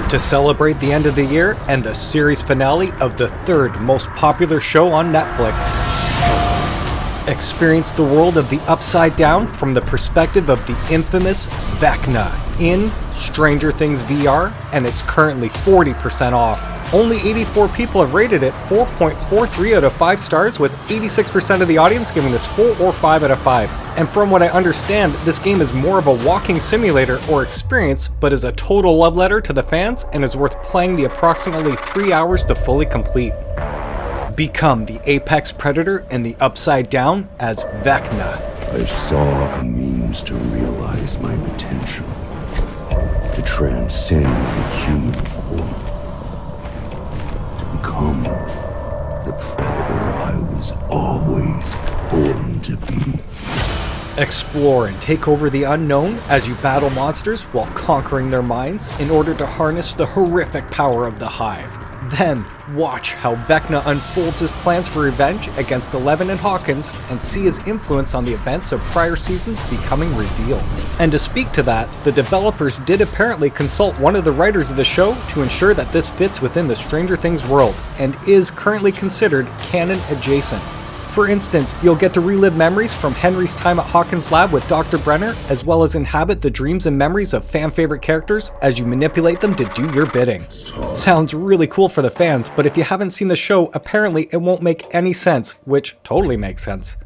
to celebrate the end of the year and the series finale of the third most popular show on Netflix. Experience the world of the Upside Down from the perspective of the infamous Vecna in Stranger Things VR, and it's currently 40% off. Only 84 people have rated it 4.43 out of 5 stars, with 86% of the audience giving this 4 or 5 out of 5. And from what I understand, this game is more of a walking simulator or experience, but is a total love letter to the fans and is worth playing the approximately 3 hours to fully complete. Become the apex predator in the Upside Down as Vecna. I saw a means to realize my potential, to transcend the human form, to become the predator I was always born to be. Explore and take over the unknown as you battle monsters while conquering their minds in order to harness the horrific power of the Hive. Then, watch how Vecna unfolds his plans for revenge against Eleven and Hawkins and see his influence on the events of prior seasons becoming revealed. And to speak to that, the developers did apparently consult one of the writers of the show to ensure that this fits within the Stranger Things world and is currently considered canon adjacent. For instance, you'll get to relive memories from Henry's time at Hawkins' lab with Dr. Brenner, as well as inhabit the dreams and memories of fan-favorite characters as you manipulate them to do your bidding. Sounds really cool for the fans, but if you haven't seen the show, apparently it won't make any sense, which totally makes sense.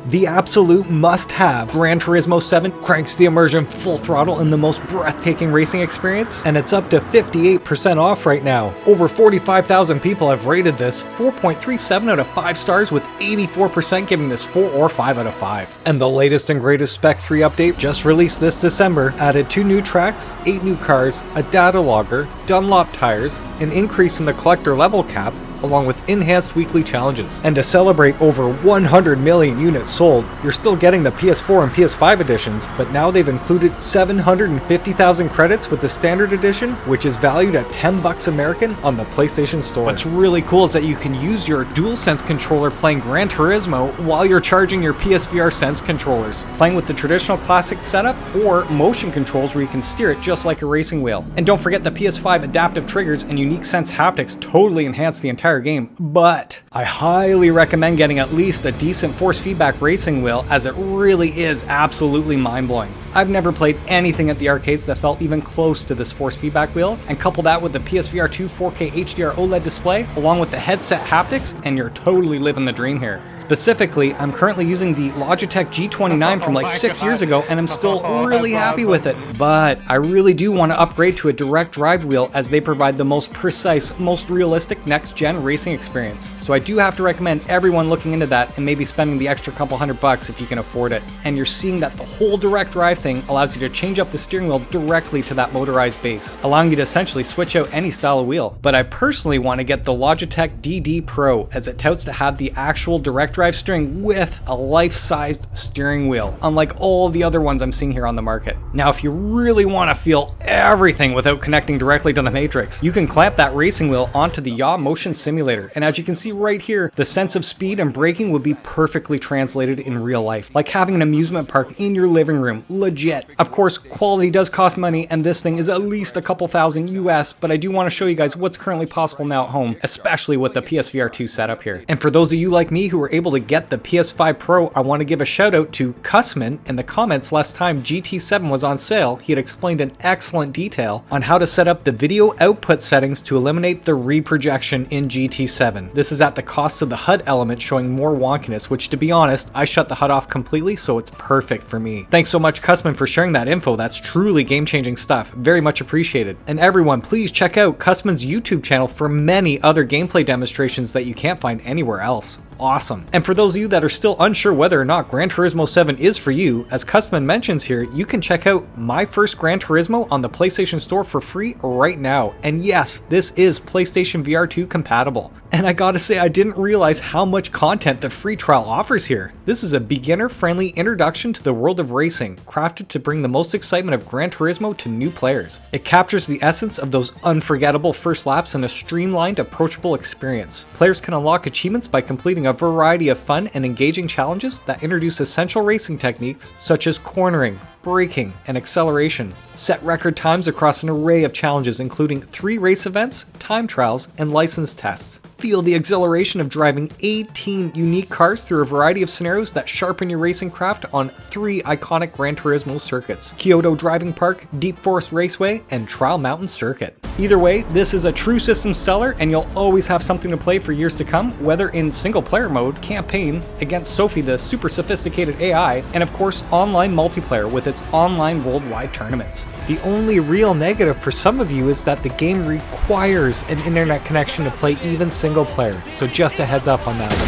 The absolute must-have, Gran Turismo 7 cranks the immersion full throttle in the most breathtaking racing experience, and it's up to 58% off right now. Over 45,000 people have rated this 4.37 out of 5 stars, with 84% giving this 4 or 5 out of 5. And the latest and greatest Spec 3 update, just released this December, added 2 new tracks, 8 new cars, a data logger, Dunlop tires, an increase in the collector level cap, along with enhanced weekly challenges. And to celebrate over 100 million units sold, you're still getting the PS4 and PS5 editions, but now they've included 750,000 credits with the standard edition, which is valued at $10 American on the PlayStation Store. What's really cool is that you can use your DualSense controller playing Gran Turismo while you're charging your PSVR Sense controllers, playing with the traditional classic setup or motion controls where you can steer it just like a racing wheel. And don't forget the PS5 adaptive triggers and unique sense haptics totally enhance the entire game, but I highly recommend getting at least a decent force feedback racing wheel, as it really is absolutely mind-blowing. I've never played anything at the arcades that felt even close to this force feedback wheel, and couple that with the PSVR2 4K HDR OLED display along with the headset haptics and you're totally living the dream here. Specifically, I'm currently using the Logitech G29 from like 6 years ago and I'm still really happy with it, but I really do want to upgrade to a direct drive wheel as they provide the most precise, most realistic next-gen racing experience. So I do have to recommend everyone looking into that and maybe spending the extra couple $100 if you can afford it. And you're seeing that the whole direct drive thing allows you to change up the steering wheel directly to that motorized base, allowing you to essentially switch out any style of wheel. But I personally want to get the Logitech DD Pro, as it touts to have the actual direct drive steering with a life-sized steering wheel, unlike all the other ones I'm seeing here on the market. Now, if you really want to feel everything without connecting directly to the Matrix, you can clamp that racing wheel onto the yaw motion simulator, and as you can see right here, the sense of speed and braking would be perfectly translated in real life, like having an amusement park in your living room. Legit. Of course, quality does cost money, and this thing is at least a couple thousand US, but I do want to show you guys what's currently possible now at home, especially with the PSVR2 setup here. And for those of you like me who were able to get the PS5 Pro, I want to give a shout out to Cusman in the comments. Last time GT7 was on sale, he had explained in excellent detail on how to set up the video output settings to eliminate the reprojection in GT7. This is at the cost of the HUD element showing more wonkiness, which, to be honest, I shut the HUD off completely, so it's perfect for me. Thanks so much, Cusman, for sharing that info. That's truly game-changing stuff. Very much appreciated. And everyone, please check out Cusman's YouTube channel for many other gameplay demonstrations that you can't find anywhere else. Awesome. And for those of you that are still unsure whether or not Gran Turismo 7 is for you, as Cusman mentions here, you can check out My First Gran Turismo on the PlayStation Store for free right now. And yes, this is PlayStation VR2 compatible. And I gotta say, I didn't realize how much content the free trial offers here. This is a beginner-friendly introduction to the world of racing, crafted to bring the most excitement of Gran Turismo to new players. It captures the essence of those unforgettable first laps in a streamlined, approachable experience. Players can unlock achievements by completing a variety of fun and engaging challenges that introduce essential racing techniques such as cornering, braking, and acceleration. Set record times across an array of challenges including 3 race events, time trials, and license tests. Feel the exhilaration of driving 18 unique cars through a variety of scenarios that sharpen your racing craft on 3 iconic Gran Turismo circuits: Kyoto Driving Park, Deep Forest Raceway, and Trial Mountain Circuit. Either way, this is a true system seller, and you'll always have something to play for years to come, whether in single player mode, campaign, against Sophie the super sophisticated AI, and of course online multiplayer with its online worldwide tournaments. The only real negative for some of you is that the game requires an internet connection to play even single player, so just a heads up on that one.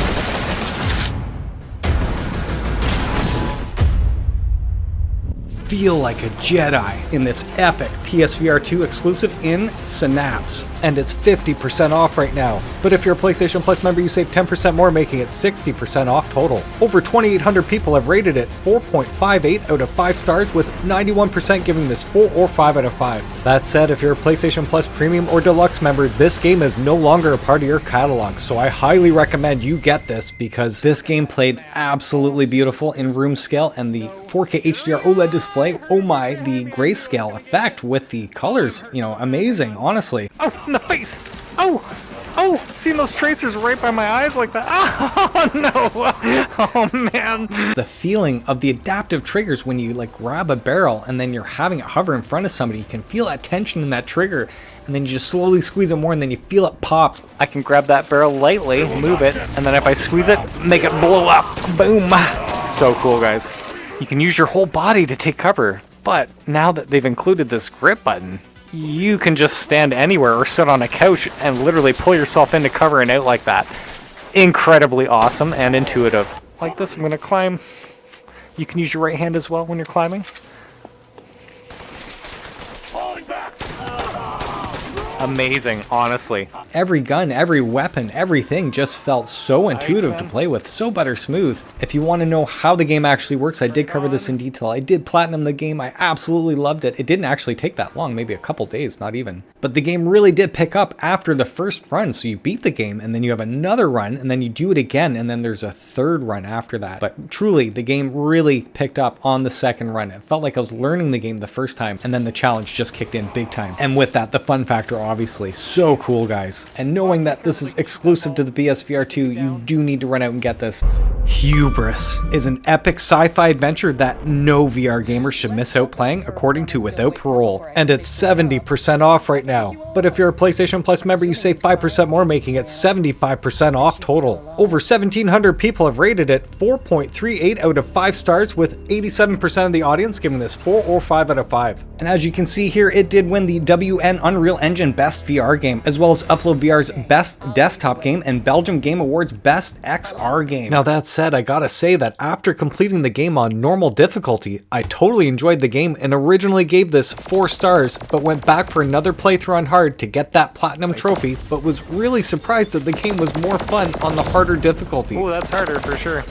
Feel like a Jedi in this epic PSVR2 exclusive in Synapse. And it's 50% off right now. But if you're a PlayStation Plus member, you save 10% more, making it 60% off total. Over 2,800 people have rated it 4.58 out of 5 stars, with 91% giving this 4 or 5 out of 5. That said, if you're a PlayStation Plus Premium or Deluxe member, this game is no longer a part of your catalog, so I highly recommend you get this, because this game played absolutely beautiful in room scale, and the 4K HDR OLED display, oh my, the grayscale effect with the colors, amazing, honestly. Oh, nice! Oh, seeing those tracers right by my eyes like that. Oh, no! Oh, man. The feeling of the adaptive triggers when you grab a barrel and then you're having it hover in front of somebody, you can feel that tension in that trigger, and then you just slowly squeeze it more, and then you feel it pop. I can grab that barrel lightly, move it, and then if I squeeze it, make it blow up. Boom! So cool, guys. You can use your whole body to take cover, but now that they've included this grip button, you can just stand anywhere or sit on a couch and literally pull yourself into cover and out like that. Incredibly awesome and intuitive. Like this, I'm going to climb. You can use your right hand as well when you're climbing. Amazing, honestly. Every gun, every weapon, everything just felt so intuitive to play with, so butter smooth. If you want to know how the game actually works, I did cover this in detail. I did platinum the game. I absolutely loved it. It didn't actually take that long, maybe a couple days, not even. But the game really did pick up after the first run, so you beat the game, and then you have another run, and then you do it again, and then there's a third run after that. But truly, the game really picked up on the second run. It felt like I was learning the game the first time, and then the challenge just kicked in big time. And with that, the fun factor, obviously. So cool, guys. And knowing that this is exclusive to the PSVR2, you do need to run out and get this. Hubris is an epic sci-fi adventure that no VR gamer should miss out playing, according to Without Parole. And it's 70% off right now. But if you're a PlayStation Plus member, you save 5% more, making it 75% off total. Over 1,700 people have rated it 4.38 out of 5 stars, with 87% of the audience giving this 4 or 5 out of 5. And as you can see here, it did win the WN Unreal Engine Best VR Game, as well as Upload VR's Best Desktop Game and Belgium Game Awards Best XR Game. Now that said, I gotta say that after completing the game on normal difficulty, I totally enjoyed the game and originally gave this 4 stars, but went back for another playthrough on hard to get that platinum trophy, but was really surprised that the game was more fun on the harder difficulty. Oh, that's harder for sure.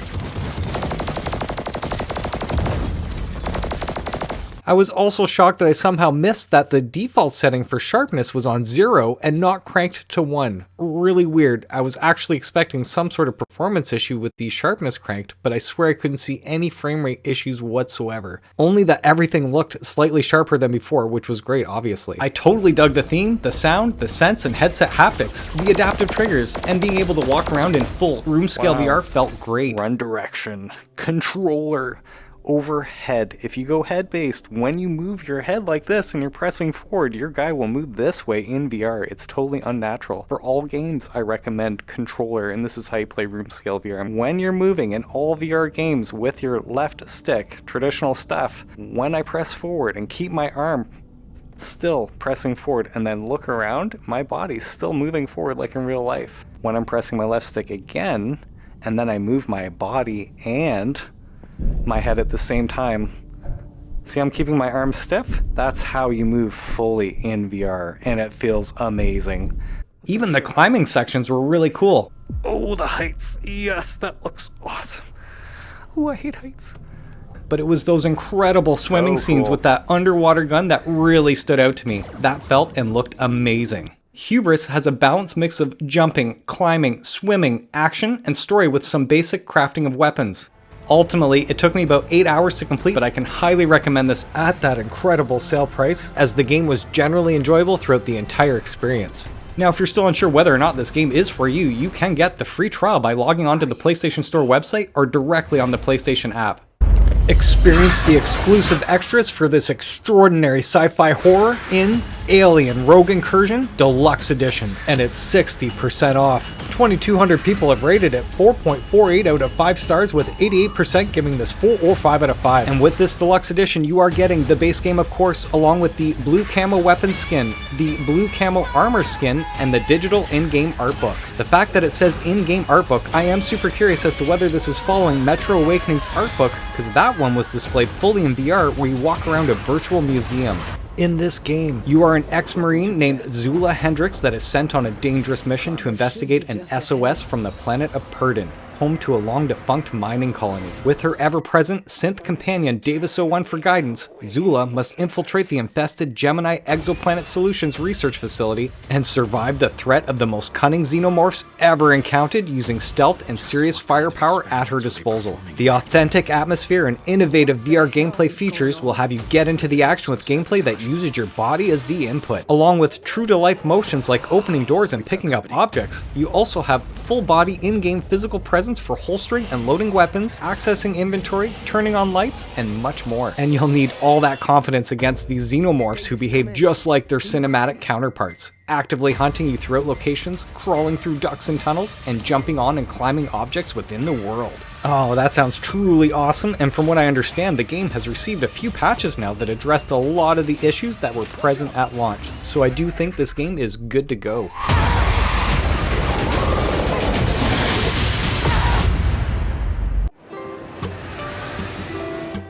I was also shocked that I somehow missed that the default setting for sharpness was on 0 and not cranked to 1. Really weird. I was actually expecting some sort of performance issue with the sharpness cranked, but I swear I couldn't see any frame rate issues whatsoever. Only that everything looked slightly sharper than before, which was great, obviously. I totally dug the theme, the sound, the sense and headset haptics, the adaptive triggers, and being able to walk around in full room scale VR felt great. Run direction, controller, overhead. If you go head based, when you move your head like this and you're pressing forward, your guy will move this way in VR. It's totally unnatural. For all games, I recommend controller, and this is how you play room scale VR. When you're moving in all VR games with your left stick, traditional stuff, when I press forward and keep my arm still pressing forward and then look around, my body's still moving forward like in real life. When I'm pressing my left stick again, and then I move my body and my head at the same time. See, I'm keeping my arms stiff? That's how you move fully in VR, and it feels amazing. Even the climbing sections were really cool. Oh, the heights. Yes, that looks awesome. Oh, I hate heights. But it was those incredible swimming scenes with that underwater gun that really stood out to me. That felt and looked amazing. Hubris has a balanced mix of jumping, climbing, swimming, action, and story with some basic crafting of weapons. Ultimately, it took me about 8 hours to complete, but I can highly recommend this at that incredible sale price, as the game was generally enjoyable throughout the entire experience. Now, if you're still unsure whether or not this game is for you, you can get the free trial by logging onto the PlayStation Store website or directly on the PlayStation app. Experience the exclusive extras for this extraordinary sci-fi horror in Alien Rogue Incursion Deluxe Edition, and it's 60% off. 2,200 people have rated it 4.48 out of 5 stars, with 88% giving this 4 or 5 out of 5. And with this Deluxe Edition, you are getting the base game, of course, along with the blue camo weapon skin, the blue camo armor skin, and the digital in-game art book. The fact that it says in-game art book, I am super curious as to whether this is following Metro Awakening's art book, because that one was displayed fully in VR where you walk around a virtual museum. In this game, you are an ex-marine named Zula Hendricks that is sent on a dangerous mission to investigate an SOS from the planet of Purdon, home to a long-defunct mining colony. With her ever-present synth companion Davis-01 for guidance, Zula must infiltrate the infested Gemini Exoplanet Solutions research facility and survive the threat of the most cunning xenomorphs ever encountered, using stealth and serious firepower at her disposal. The authentic atmosphere and innovative VR gameplay features will have you get into the action with gameplay that uses your body as the input. Along with true-to-life motions like opening doors and picking up objects, you also have full-body in-game physical presence for holstering and loading weapons, accessing inventory, turning on lights, and much more. And you'll need all that confidence against these xenomorphs who behave just like their cinematic counterparts, actively hunting you throughout locations, crawling through ducts and tunnels, and jumping on and climbing objects within the world. Oh, that sounds truly awesome, and from what I understand, the game has received a few patches now that addressed a lot of the issues that were present at launch, so I do think this game is good to go.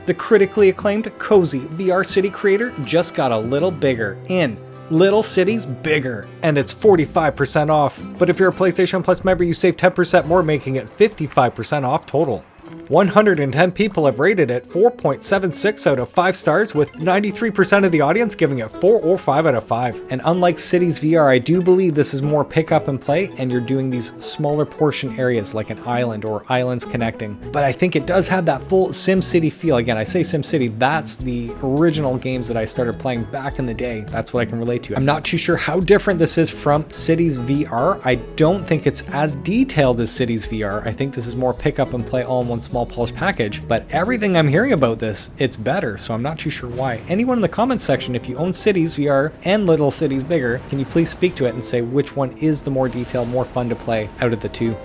The critically acclaimed Cozy VR City creator just got a little bigger in Little Cities Bigger, and it's 45% off. But if you're a PlayStation Plus member, you save 10% more, making it 55% off total. 110 people have rated it 4.76 out of 5 stars, with 93% of the audience giving it 4 or 5 out of 5. And unlike Cities VR, I do believe this is more pick up and play, and you're doing these smaller portion areas like an island or islands connecting. But I think it does have that full SimCity feel. Again, I say SimCity, that's the original games that I started playing back in the day. That's what I can relate to. I'm not too sure how different this is from Cities VR. I don't think it's as detailed as Cities VR. I think this is more pick up and play all in one small polished package, but everything I'm hearing about this, it's better, so I'm not too sure why. Anyone in the comments section, if you own Cities VR and Little Cities Bigger, can you please speak to it and say which one is the more detailed, more fun to play out of the two?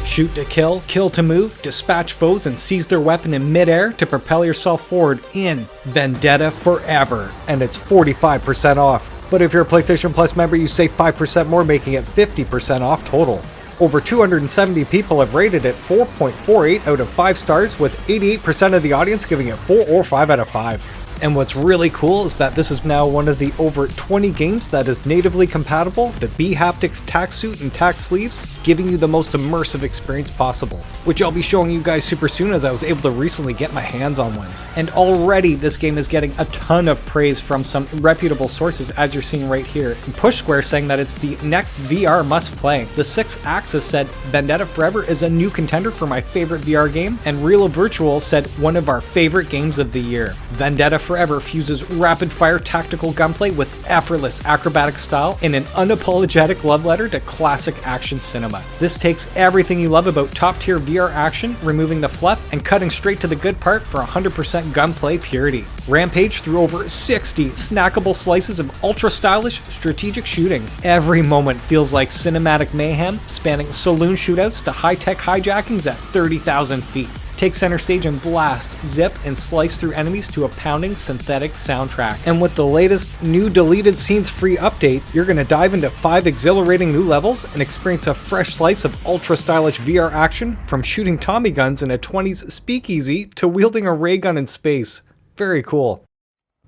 Shoot to kill, kill to move, dispatch foes and seize their weapon in midair to propel yourself forward in Vendetta Forever, and it's 45% off. But if you're a PlayStation Plus member, you save 5% more, making it 50% off total. Over 270 people have rated it 4.48 out of 5 stars, with 88% of the audience giving it 4 or 5 out of 5. And what's really cool is that this is now one of the over 20 games that is natively compatible, the bHaptics tack suit and tack sleeves, giving you the most immersive experience possible, which I'll be showing you guys super soon, as I was able to recently get my hands on one. And already this game is getting a ton of praise from some reputable sources, as you're seeing right here. Push Square saying that it's the next VR must play. The 6th Axis said Vendetta Forever is a new contender for my favorite VR game, and Real of Virtual said one of our favorite games of the year. Vendetta Forever fuses rapid-fire tactical gunplay with effortless acrobatic style in an unapologetic love letter to classic action cinema. This takes everything you love about top-tier VR action, removing the fluff and cutting straight to the good part for 100% gunplay purity. Rampage through over 60 snackable slices of ultra-stylish strategic shooting. Every moment feels like cinematic mayhem, spanning saloon shootouts to high-tech hijackings at 30,000 feet. Take center stage and blast, zip, and slice through enemies to a pounding synthetic soundtrack. And with the latest new deleted scenes free update, you're going to dive into 5 exhilarating new levels and experience a fresh slice of ultra stylish VR action, from shooting Tommy guns in a 20s speakeasy to wielding a ray gun in space. Very cool.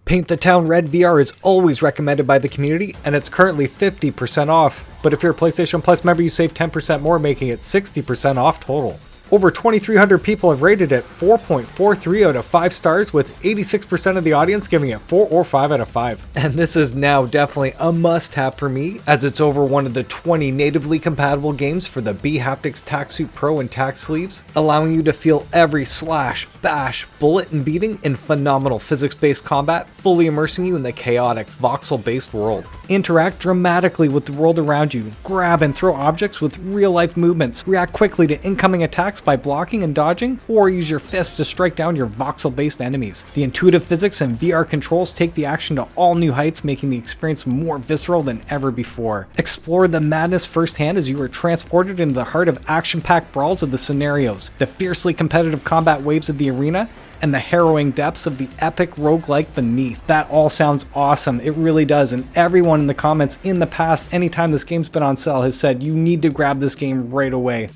Paint the Town Red VR is always recommended by the community, and it's currently 50% off. But if you're a PlayStation Plus member, you save 10% more, making it 60% off total. Over 2,300 people have rated it 4.43 out of 5 stars, with 86% of the audience giving it 4 or 5 out of 5. And this is now definitely a must-have for me, as it's over one of the 20 natively compatible games for the bHaptics Tac-Suit Pro and Tac sleeves, allowing you to feel every slash, bash, bullet, and beating in phenomenal physics-based combat, fully immersing you in the chaotic, voxel-based world. Interact dramatically with the world around you, grab and throw objects with real-life movements, react quickly to incoming attacks by blocking and dodging, or use your fists to strike down your voxel-based enemies. The intuitive physics and VR controls take the action to all new heights, making the experience more visceral than ever before. Explore the madness firsthand as you are transported into the heart of action-packed brawls of the scenarios, the fiercely competitive combat waves of the arena, and the harrowing depths of the epic roguelike beneath. That all sounds awesome, it really does, and everyone in the comments in the past, anytime this game's been on sale, has said you need to grab this game right away.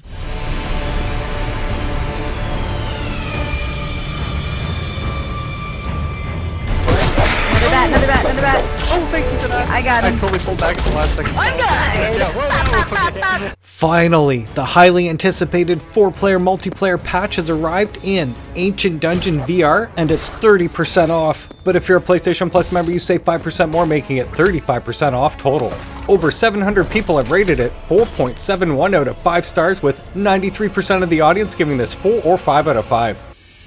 Another bat. Oh, thank you for that. I got him. I totally pulled back at the last second. Finally, the highly anticipated 4-player multiplayer patch has arrived in Ancient Dungeon VR, and it's 30% off. But if you're a PlayStation Plus member, you save 5% more, making it 35% off total. Over 700 people have rated it 4.71 out of 5 stars, with 93% of the audience giving this 4 or 5 out of 5.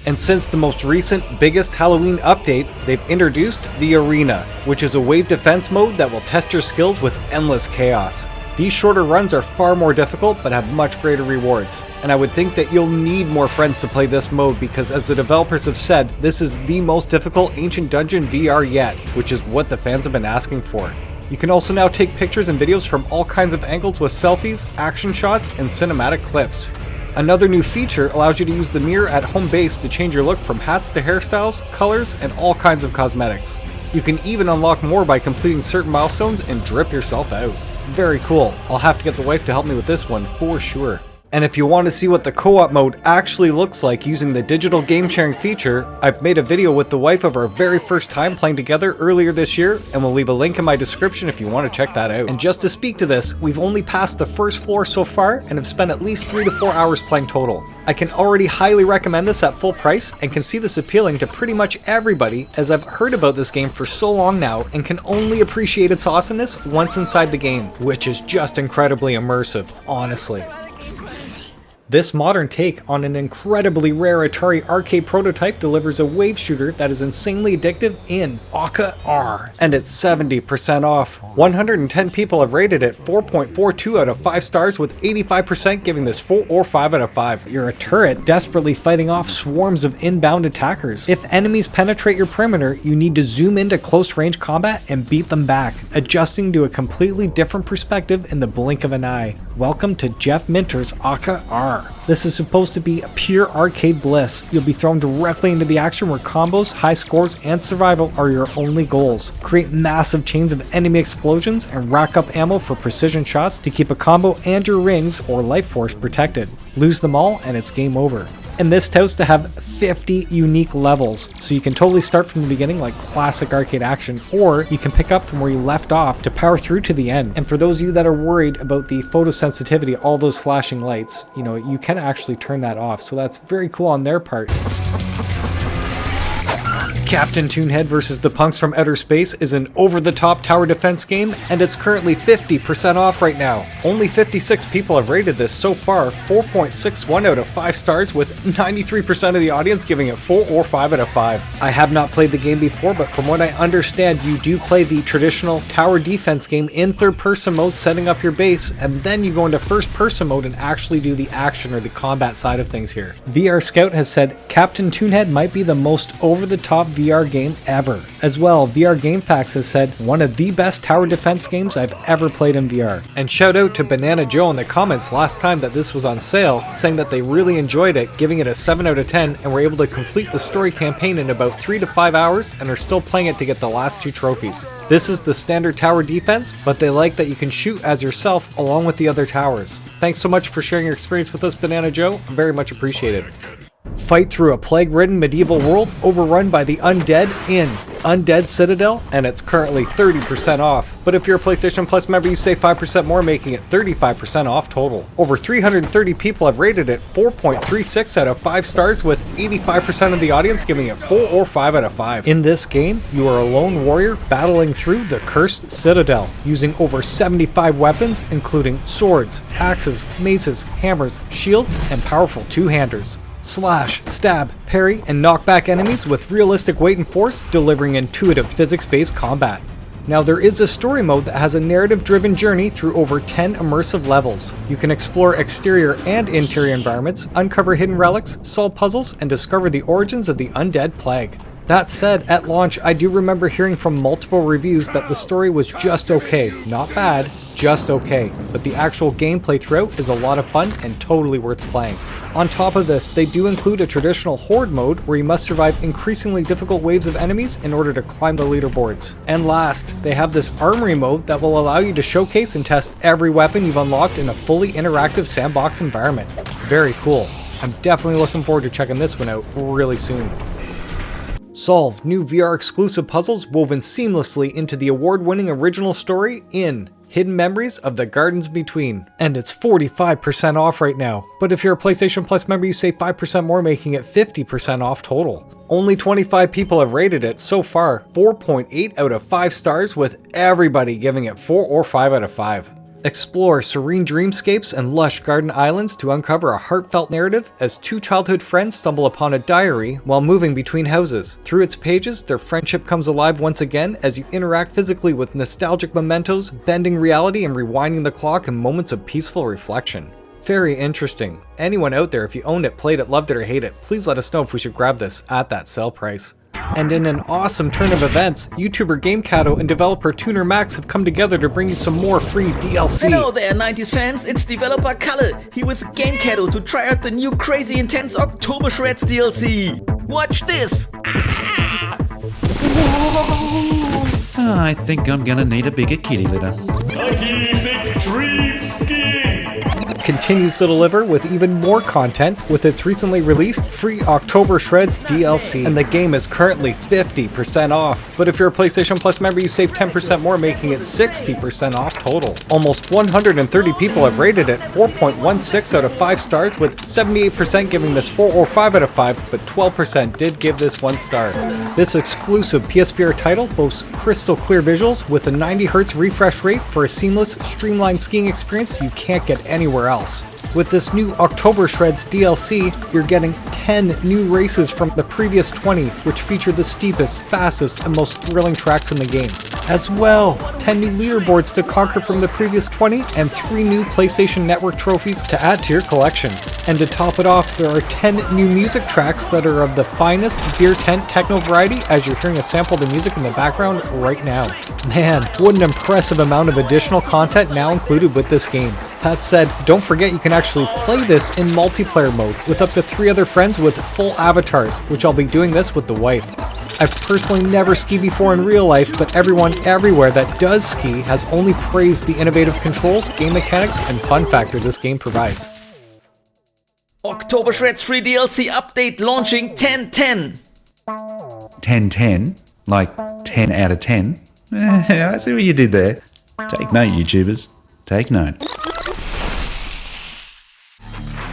And since the most recent, biggest Halloween update, they've introduced the Arena, which is a wave defense mode that will test your skills with endless chaos. These shorter runs are far more difficult, but have much greater rewards. And I would think that you'll need more friends to play this mode, because as the developers have said, this is the most difficult Ancient Dungeon VR yet, which is what the fans have been asking for. You can also now take pictures and videos from all kinds of angles with selfies, action shots, and cinematic clips. Another new feature allows you to use the mirror at home base to change your look from hats to hairstyles, colors, and all kinds of cosmetics. You can even unlock more by completing certain milestones and drip yourself out. Very cool. I'll have to get the wife to help me with this one for sure. And if you want to see what the co-op mode actually looks like using the digital game sharing feature, I've made a video with the wife of our very first time playing together earlier this year, and we'll leave a link in my description if you want to check that out. And just to speak to this, we've only passed the first floor so far and have spent at least 3 to 4 hours playing total. I can already highly recommend this at full price, and can see this appealing to pretty much everybody, as I've heard about this game for so long now and can only appreciate its awesomeness once inside the game, which is just incredibly immersive, honestly. This modern take on an incredibly rare Atari arcade prototype delivers a wave shooter that is insanely addictive in Akka Arrh, and it's 70% off. 110 people have rated it 4.42 out of 5 stars, with 85% giving this 4 or 5 out of 5. You're a turret desperately fighting off swarms of inbound attackers. If enemies penetrate your perimeter, you need to zoom into close range combat and beat them back, adjusting to a completely different perspective in the blink of an eye. Welcome to Jeff Minter's Akka Arrh. This is supposed to be a pure arcade bliss. You'll be thrown directly into the action where combos, high scores, and survival are your only goals. Create massive chains of enemy explosions and rack up ammo for precision shots to keep a combo and your rings or life force protected. Lose them all and it's game over. And this touts to have 50 unique levels, so you can totally start from the beginning like classic arcade action, or you can pick up from where you left off to power through to the end. And for those of you that are worried about the photosensitivity, all those flashing lights, you can actually turn that off, so that's very cool on their part. Captain Toonhead vs. the Punks from Outer Space is an over-the-top tower defense game, and it's currently 50% off right now. Only 56 people have rated this so far, 4.61 out of 5 stars, with 93% of the audience giving it 4 or 5 out of 5. I have not played the game before, but from what I understand, you do play the traditional tower defense game in third-person mode, setting up your base, and then you go into first-person mode and actually do the action or the combat side of things here. VR Scout has said Captain Toonhead might be the most over-the-top VR game ever. As well, VR GameFAQs has said one of the best tower defense games I've ever played in VR. And shout out to Banana Joe in the comments last time that this was on sale, saying that they really enjoyed it, giving it a 7 out of 10, and were able to complete the story campaign in about 3 to 5 hours and are still playing it to get the last 2 trophies. This is the standard tower defense, but they like that you can shoot as yourself along with the other towers. Thanks so much for sharing your experience with us, Banana Joe. Very much appreciated. fight through a plague-ridden medieval world overrun by the undead in Undead Citadel, and it's currently 30% off. But if you're a PlayStation Plus member, you save 5% more, making it 35% off total. Over 330 people have rated it 4.36 out of 5 stars, with 85% of the audience giving it 4 or 5 out of 5. In this game, you are a lone warrior battling through the cursed citadel, using over 75 weapons, including swords, axes, maces, hammers, shields, and powerful two-handers. Slash, stab, parry, and knock back enemies with realistic weight and force, delivering intuitive physics-based combat. Now there is a story mode that has a narrative-driven journey through over 10 immersive levels. You can explore exterior and interior environments, uncover hidden relics, solve puzzles, and discover the origins of the undead plague. That said, at launch, I do remember hearing from multiple reviews that the story was just okay. Not bad, just okay. But the actual gameplay throughout is a lot of fun and totally worth playing. On top of this, they do include a traditional horde mode where you must survive increasingly difficult waves of enemies in order to climb the leaderboards. And last, they have this armory mode that will allow you to showcase and test every weapon you've unlocked in a fully interactive sandbox environment. Very cool. I'm definitely looking forward to checking this one out really soon. Solve new VR exclusive puzzles woven seamlessly into the award-winning original story in Hidden Memories of the Gardens Between. And it's 45% off right now. But if you're a PlayStation Plus member, you save 5% more, making it 50% off total. Only 25 people have rated it so far, 4.8 out of 5 stars, with everybody giving it 4 or 5 out of 5. Explore serene dreamscapes and lush garden islands to uncover a heartfelt narrative as two childhood friends stumble upon a diary while moving between houses. Through its pages, their friendship comes alive once again as you interact physically with nostalgic mementos, bending reality and rewinding the clock in moments of peaceful reflection. Very interesting. Anyone out there, if you owned it, played it, loved it, or hate it, please let us know if we should grab this at that sale price. And in an awesome turn of events, YouTuber GameCato and developer Tuner Max have come together to bring you some more free DLC. Hello there 90s fans, it's developer Kalle, here with GameCato to try out the new crazy intense Oktobershreds DLC. Watch this! I think I'm gonna need a bigger kitty litter. 96 Dream Skiing! Continues to deliver with even more content with its recently released free Oktobershreds DLC, and the game is currently 50% off. But if you're a PlayStation Plus member, you save 10% more, making it 60% off total. Almost 130 people have rated it 4.16 out of 5 stars, with 78% giving this 4 or 5 out of 5, but 12% did give this 1 star. This exclusive PSVR title boasts crystal clear visuals with a 90Hz refresh rate for a seamless, streamlined skiing experience you can't get anywhere else. With this new Oktobershreds DLC, you're getting 10 new races from the previous 20, which feature the steepest, fastest, and most thrilling tracks in the game. As well, 10 new leaderboards to conquer from the previous 20, and 3 new PlayStation Network trophies to add to your collection. And to top it off, there are 10 new music tracks that are of the finest beer tent techno variety, as you're hearing a sample of the music in the background right now. Man, what an impressive amount of additional content now included with this game. That said, don't forget you can actually play this in multiplayer mode with up to 3 other friends with full avatars, which I'll be doing this with the wife. I've personally never skied before in real life, but everyone everywhere that does ski has only praised the innovative controls, game mechanics, and fun factor this game provides. Oktobershreds free DLC update launching 10/10. 10/10? Like 10 out of 10? I see what you did there. Take note, YouTubers. Take note.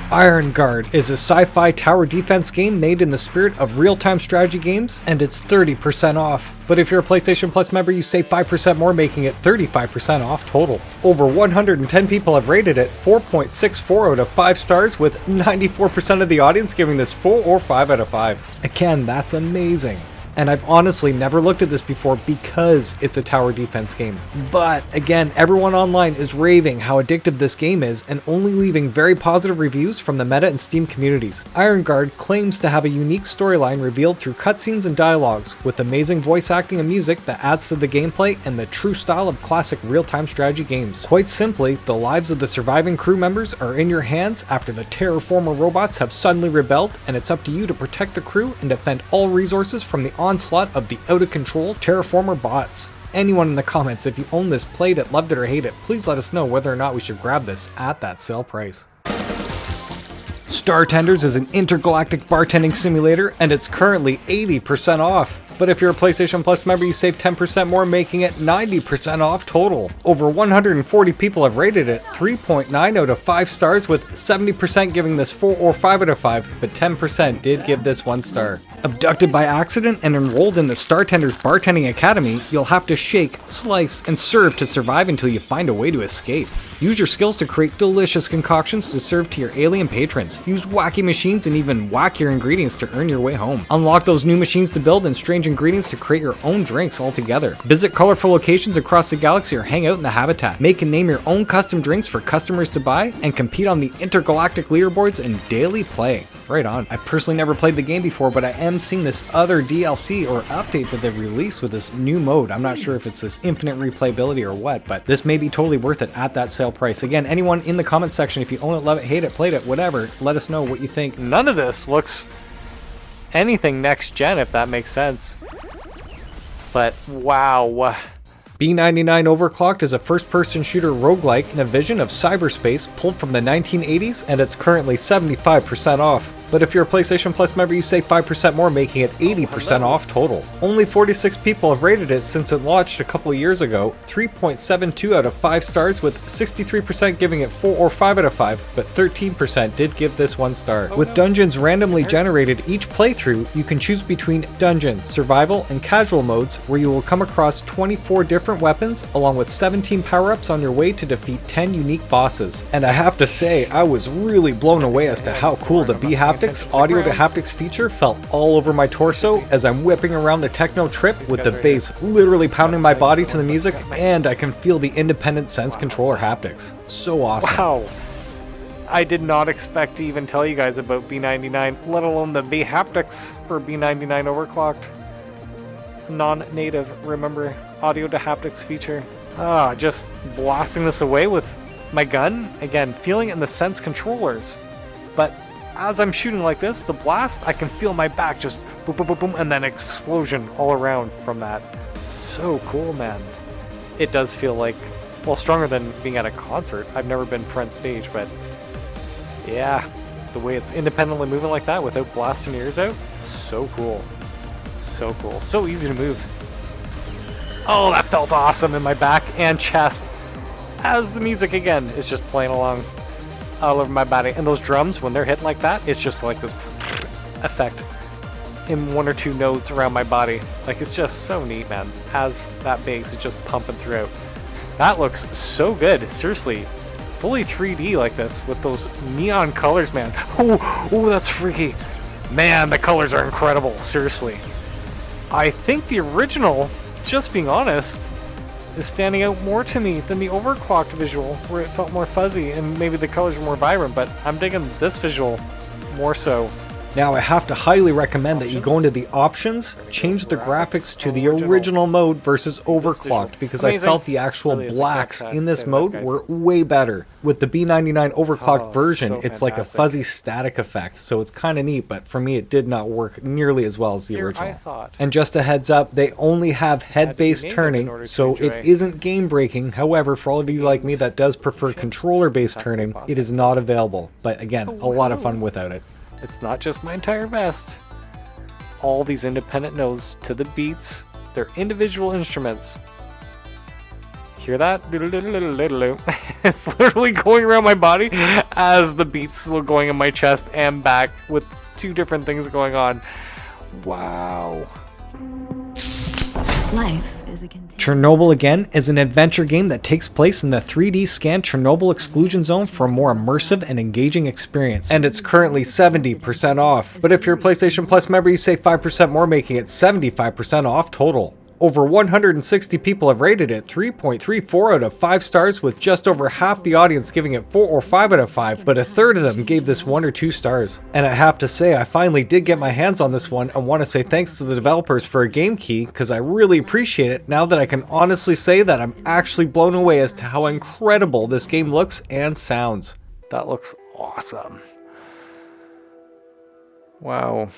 Iron Guard is a sci-fi tower defense game made in the spirit of real-time strategy games, and it's 30% off. But if you're a PlayStation Plus member, you save 5% more, making it 35% off total. Over 110 people have rated it 4.64 out of 5 stars, with 94% of the audience giving this 4 or 5 out of 5. Again, that's amazing. And I've honestly never looked at this before because it's a tower defense game. But again, everyone online is raving how addictive this game is and only leaving very positive reviews from the Meta and Steam communities. Iron Guard claims to have a unique storyline revealed through cutscenes and dialogues, with amazing voice acting and music that adds to the gameplay and the true style of classic real-time strategy games. Quite simply, the lives of the surviving crew members are in your hands after the terraformer robots have suddenly rebelled, and it's up to you to protect the crew and defend all resources from the onslaught of the out-of-control terraformer bots. Anyone in the comments, if you own this, played it, loved it, or hate it, please let us know whether or not we should grab this at that sale price. Startenders is an intergalactic bartending simulator, and it's currently 80% off. But if you're a PlayStation Plus member, you save 10% more, making it 90% off total. Over 140 people have rated it 3.9 out of 5 stars, with 70% giving this 4 or 5 out of 5, but 10% did give this 1 star. Abducted by accident and enrolled in the Startenders Bartending Academy, you'll have to shake, slice, and serve to survive until you find a way to escape. Use your skills to create delicious concoctions to serve to your alien patrons. Use wacky machines and even wackier ingredients to earn your way home. Unlock those new machines to build and strange ingredients to create your own drinks altogether. Visit colorful locations across the galaxy or hang out in the habitat. Make and name your own custom drinks for customers to buy and compete on the intergalactic leaderboards in daily play. Right on. I personally never played the game before, but I am seeing this other DLC or update that they've released with this new mode. I'm not sure if it's this infinite replayability or what, but this may be totally worth it at that sale price. Again, anyone in the comments section, if you own it, love it, hate it, played it, whatever, let us know what you think. None of this looks anything next gen, if that makes sense. But wow. B99 Overclocked is a first-person shooter roguelike in a vision of cyberspace pulled from the 1980s, and it's currently 75% off. But if you're a PlayStation Plus member, you save 5% more, making it 80% off total. Only 46 people have rated it since it launched a couple of years ago, 3.72 out of 5 stars, with 63% giving it 4 or 5 out of 5, but 13% did give this 1 star. With dungeons randomly generated each playthrough, you can choose between dungeon, survival, and casual modes, where you will come across 24 different weapons, along with 17 power-ups on your way to defeat 10 unique bosses. And I have to say, I was really blown away as to how cool the bHaptics Audio-to-Haptics feature felt all over my torso as I'm whipping around the techno trip with the bass literally pounding my body to the music, and I can feel the independent sense controller haptics. So awesome. Wow. I did not expect to even tell you guys about B99, let alone the bHaptics for B99 Overclocked. Non-native, remember, Audio-to-Haptics feature. Just blasting this away with my gun. Again, feeling it in the sense controllers. But as I'm shooting like this, the blast, I can feel my back just boom, boom, boom, boom, and then explosion all around from that. So cool, man. It does feel like, well, stronger than being at a concert. I've never been front stage, but yeah, the way it's independently moving like that without blasting your ears out, so cool. So cool. So easy to move. Oh, that felt awesome in my back and chest as the music again is just playing along all over my body. And those drums, when they're hitting like that, it's just like this effect in 1 or 2 notes around my body. Like, it's just so neat, man. As that bass is just pumping throughout. That looks so good. Seriously, fully 3D like this with those neon colors, man. Oh, that's freaky. Man, the colors are incredible. Seriously. I think the original, just being honest, is standing out more to me than the overclocked visual, where it felt more fuzzy and maybe the colors were more vibrant, but I'm digging this visual more so. Now I have to highly recommend that you go into the options, change the graphics to the original mode versus overclocked, because I felt the actual blacks in this mode were way better. With the B99 overclocked version, it's like a fuzzy static effect, so it's kind of neat, but for me it did not work nearly as well as the original. And just a heads up, they only have head-based turning, so it isn't game-breaking. However, for all of you like me that does prefer controller-based turning, it is not available. But again, a lot of fun without it. It's not just my entire vest. All these independent notes to the beats, they're individual instruments. Hear that? It's literally going around my body as the beats are going in my chest and back with 2 different things going on. Wow. Life is a Chernobyl Again is an adventure game that takes place in the 3D scanned Chernobyl exclusion zone for a more immersive and engaging experience, and it's currently 70% off. But if you're a PlayStation Plus member, you save 5% more, making it 75% off total. Over 160 people have rated it 3.34 out of 5 stars, with just over half the audience giving it 4 or 5 out of 5, but a third of them gave this 1 or 2 stars. And I have to say, I finally did get my hands on this one and want to say thanks to the developers for a game key, because I really appreciate it now that I can honestly say that I'm actually blown away as to how incredible this game looks and sounds. That looks awesome. Wow.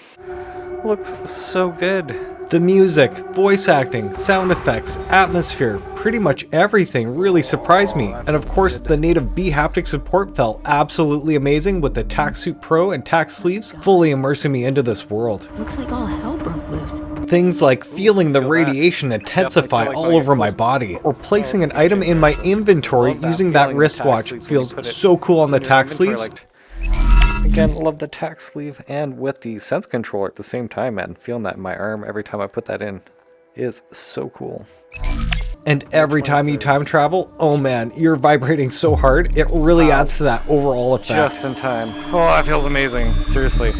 Looks so good. The music, voice acting, sound effects, atmosphere, pretty much everything really surprised me. And of course, the native bHaptics support felt absolutely amazing with the Tac-Suit Pro and Tac sleeves fully immersing me into this world. Looks like all hell broke loose. Things like feeling the radiation intensify all over my body, or placing an item in my inventory using that wristwatch feels so cool on the Tac sleeves. Again, love the tack sleeve and with the sense controller at the same time, man. Feeling that in my arm every time I put that in is so cool. And every time you time travel, oh man, you're vibrating so hard, it really adds to that overall effect. Just in time. Oh, that feels amazing. Seriously.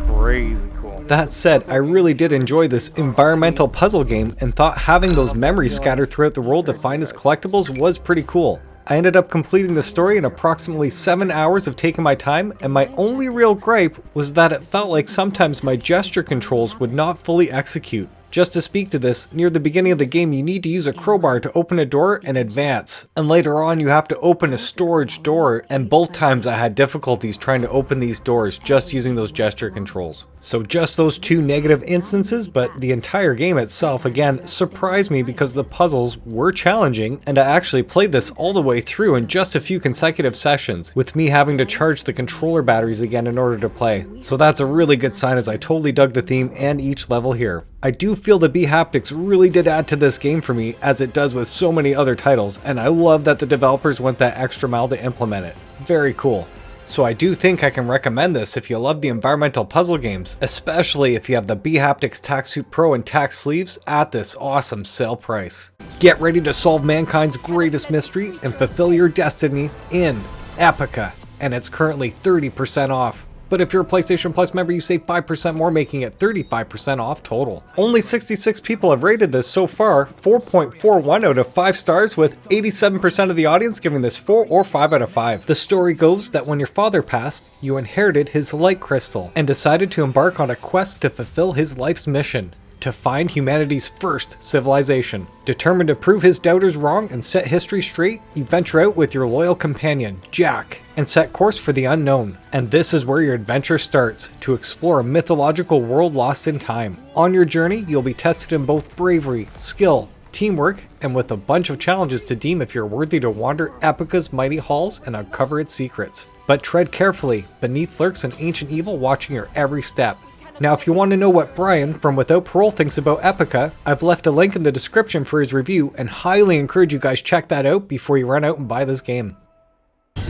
Crazy cool. That said, I really did enjoy this environmental puzzle game and thought having those memories scattered throughout the world to find as collectibles was pretty cool. I ended up completing the story in approximately 7 hours of taking my time, and my only real gripe was that it felt like sometimes my gesture controls would not fully execute. Just to speak to this, near the beginning of the game you need to use a crowbar to open a door and advance, and later on you have to open a storage door, and both times I had difficulties trying to open these doors just using those gesture controls. So just those two negative instances, but the entire game itself again surprised me because the puzzles were challenging, and I actually played this all the way through in just a few consecutive sessions, with me having to charge the controller batteries again in order to play. So that's a really good sign, as I totally dug the theme and each level here. I do feel the bHaptics really did add to this game for me, as it does with so many other titles, and I love that the developers went that extra mile to implement it. Very cool. So I do think I can recommend this if you love the environmental puzzle games, especially if you have the bHaptics Tac-Suit Pro and Tac sleeves at this awesome sale price. Get ready to solve mankind's greatest mystery and fulfill your destiny in Epyka, and it's currently 30% off. But if you're a PlayStation Plus member, you save 5% more, making it 35% off total. Only 66 people have rated this so far, 4.41 out of 5 stars, with 87% of the audience giving this 4 or 5 out of 5. The story goes that when your father passed, you inherited his light crystal and decided to embark on a quest to fulfill his life's mission: to find humanity's first civilization. Determined to prove his doubters wrong and set history straight, you venture out with your loyal companion, Jack, and set course for the unknown. And this is where your adventure starts, to explore a mythological world lost in time. On your journey, you'll be tested in both bravery, skill, teamwork, and with a bunch of challenges to deem if you're worthy to wander Epyka's mighty halls and uncover its secrets. But tread carefully, beneath lurks an ancient evil watching your every step. Now, if you want to know what Brian from Without Parole thinks about Epyka, I've left a link in the description for his review, and highly encourage you guys check that out before you run out and buy this game.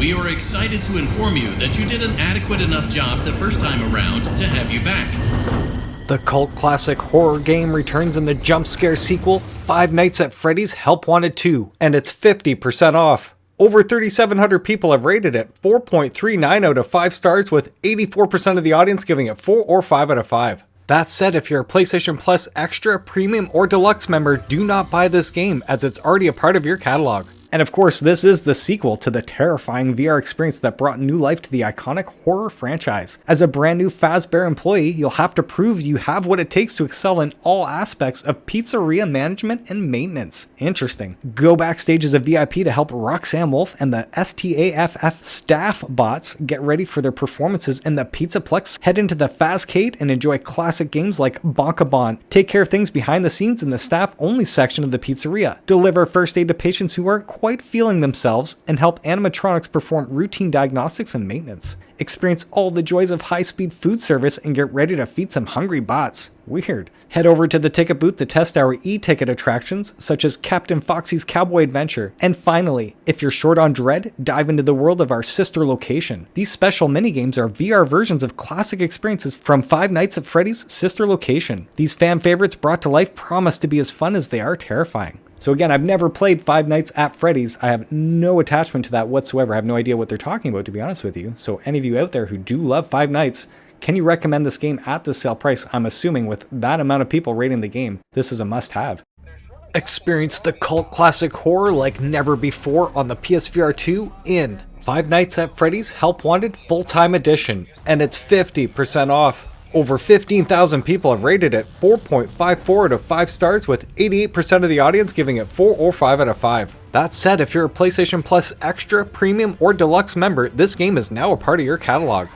We are excited to inform you that you did an adequate enough job the first time around to have you back. The cult classic horror game returns in the jump scare sequel, Five Nights at Freddy's Help Wanted 2, and it's 50% off. Over 3,700 people have rated it, 4.39 out of 5 stars, with 84% of the audience giving it 4 or 5 out of 5. That said, if you're a PlayStation Plus Extra, Premium, or Deluxe member, do not buy this game, as it's already a part of your catalog. And of course, this is the sequel to the terrifying VR experience that brought new life to the iconic horror franchise. As a brand new Fazbear employee, you'll have to prove you have what it takes to excel in all aspects of pizzeria management and maintenance. Interesting. Go backstage as a VIP to help Roxanne Wolf and the STAFF staff bots get ready for their performances in the Pizzaplex. Head into the Fazcade and enjoy classic games like Bonkabon. Take care of things behind the scenes in the staff-only section of the pizzeria. Deliver first aid to patients who aren't quite feeling themselves, and help animatronics perform routine diagnostics and maintenance. Experience all the joys of high-speed food service and get ready to feed some hungry bots. Weird. Head over to the ticket booth to test our e-ticket attractions, such as Captain Foxy's Cowboy Adventure. And finally, if you're short on dread, dive into the world of our sister location. These special minigames are VR versions of classic experiences from Five Nights at Freddy's sister location. These fan favorites brought to life promise to be as fun as they are terrifying. So again, I've never played Five Nights at Freddy's. I have no attachment to that whatsoever. I have no idea what they're talking about, to be honest with you. So any of you out there who do love Five Nights, can you recommend this game at the sale price? I'm assuming with that amount of people rating the game, this is a must-have. Experience the cult classic horror like never before on the PSVR2 in Five Nights at Freddy's Help Wanted Full-Time Edition, and it's 50% off. Over 15,000 people have rated it, 4.54 out of 5 stars, with 88% of the audience giving it 4 or 5 out of 5. That said, if you're a PlayStation Plus Extra, Premium, or Deluxe member, this game is now a part of your catalog.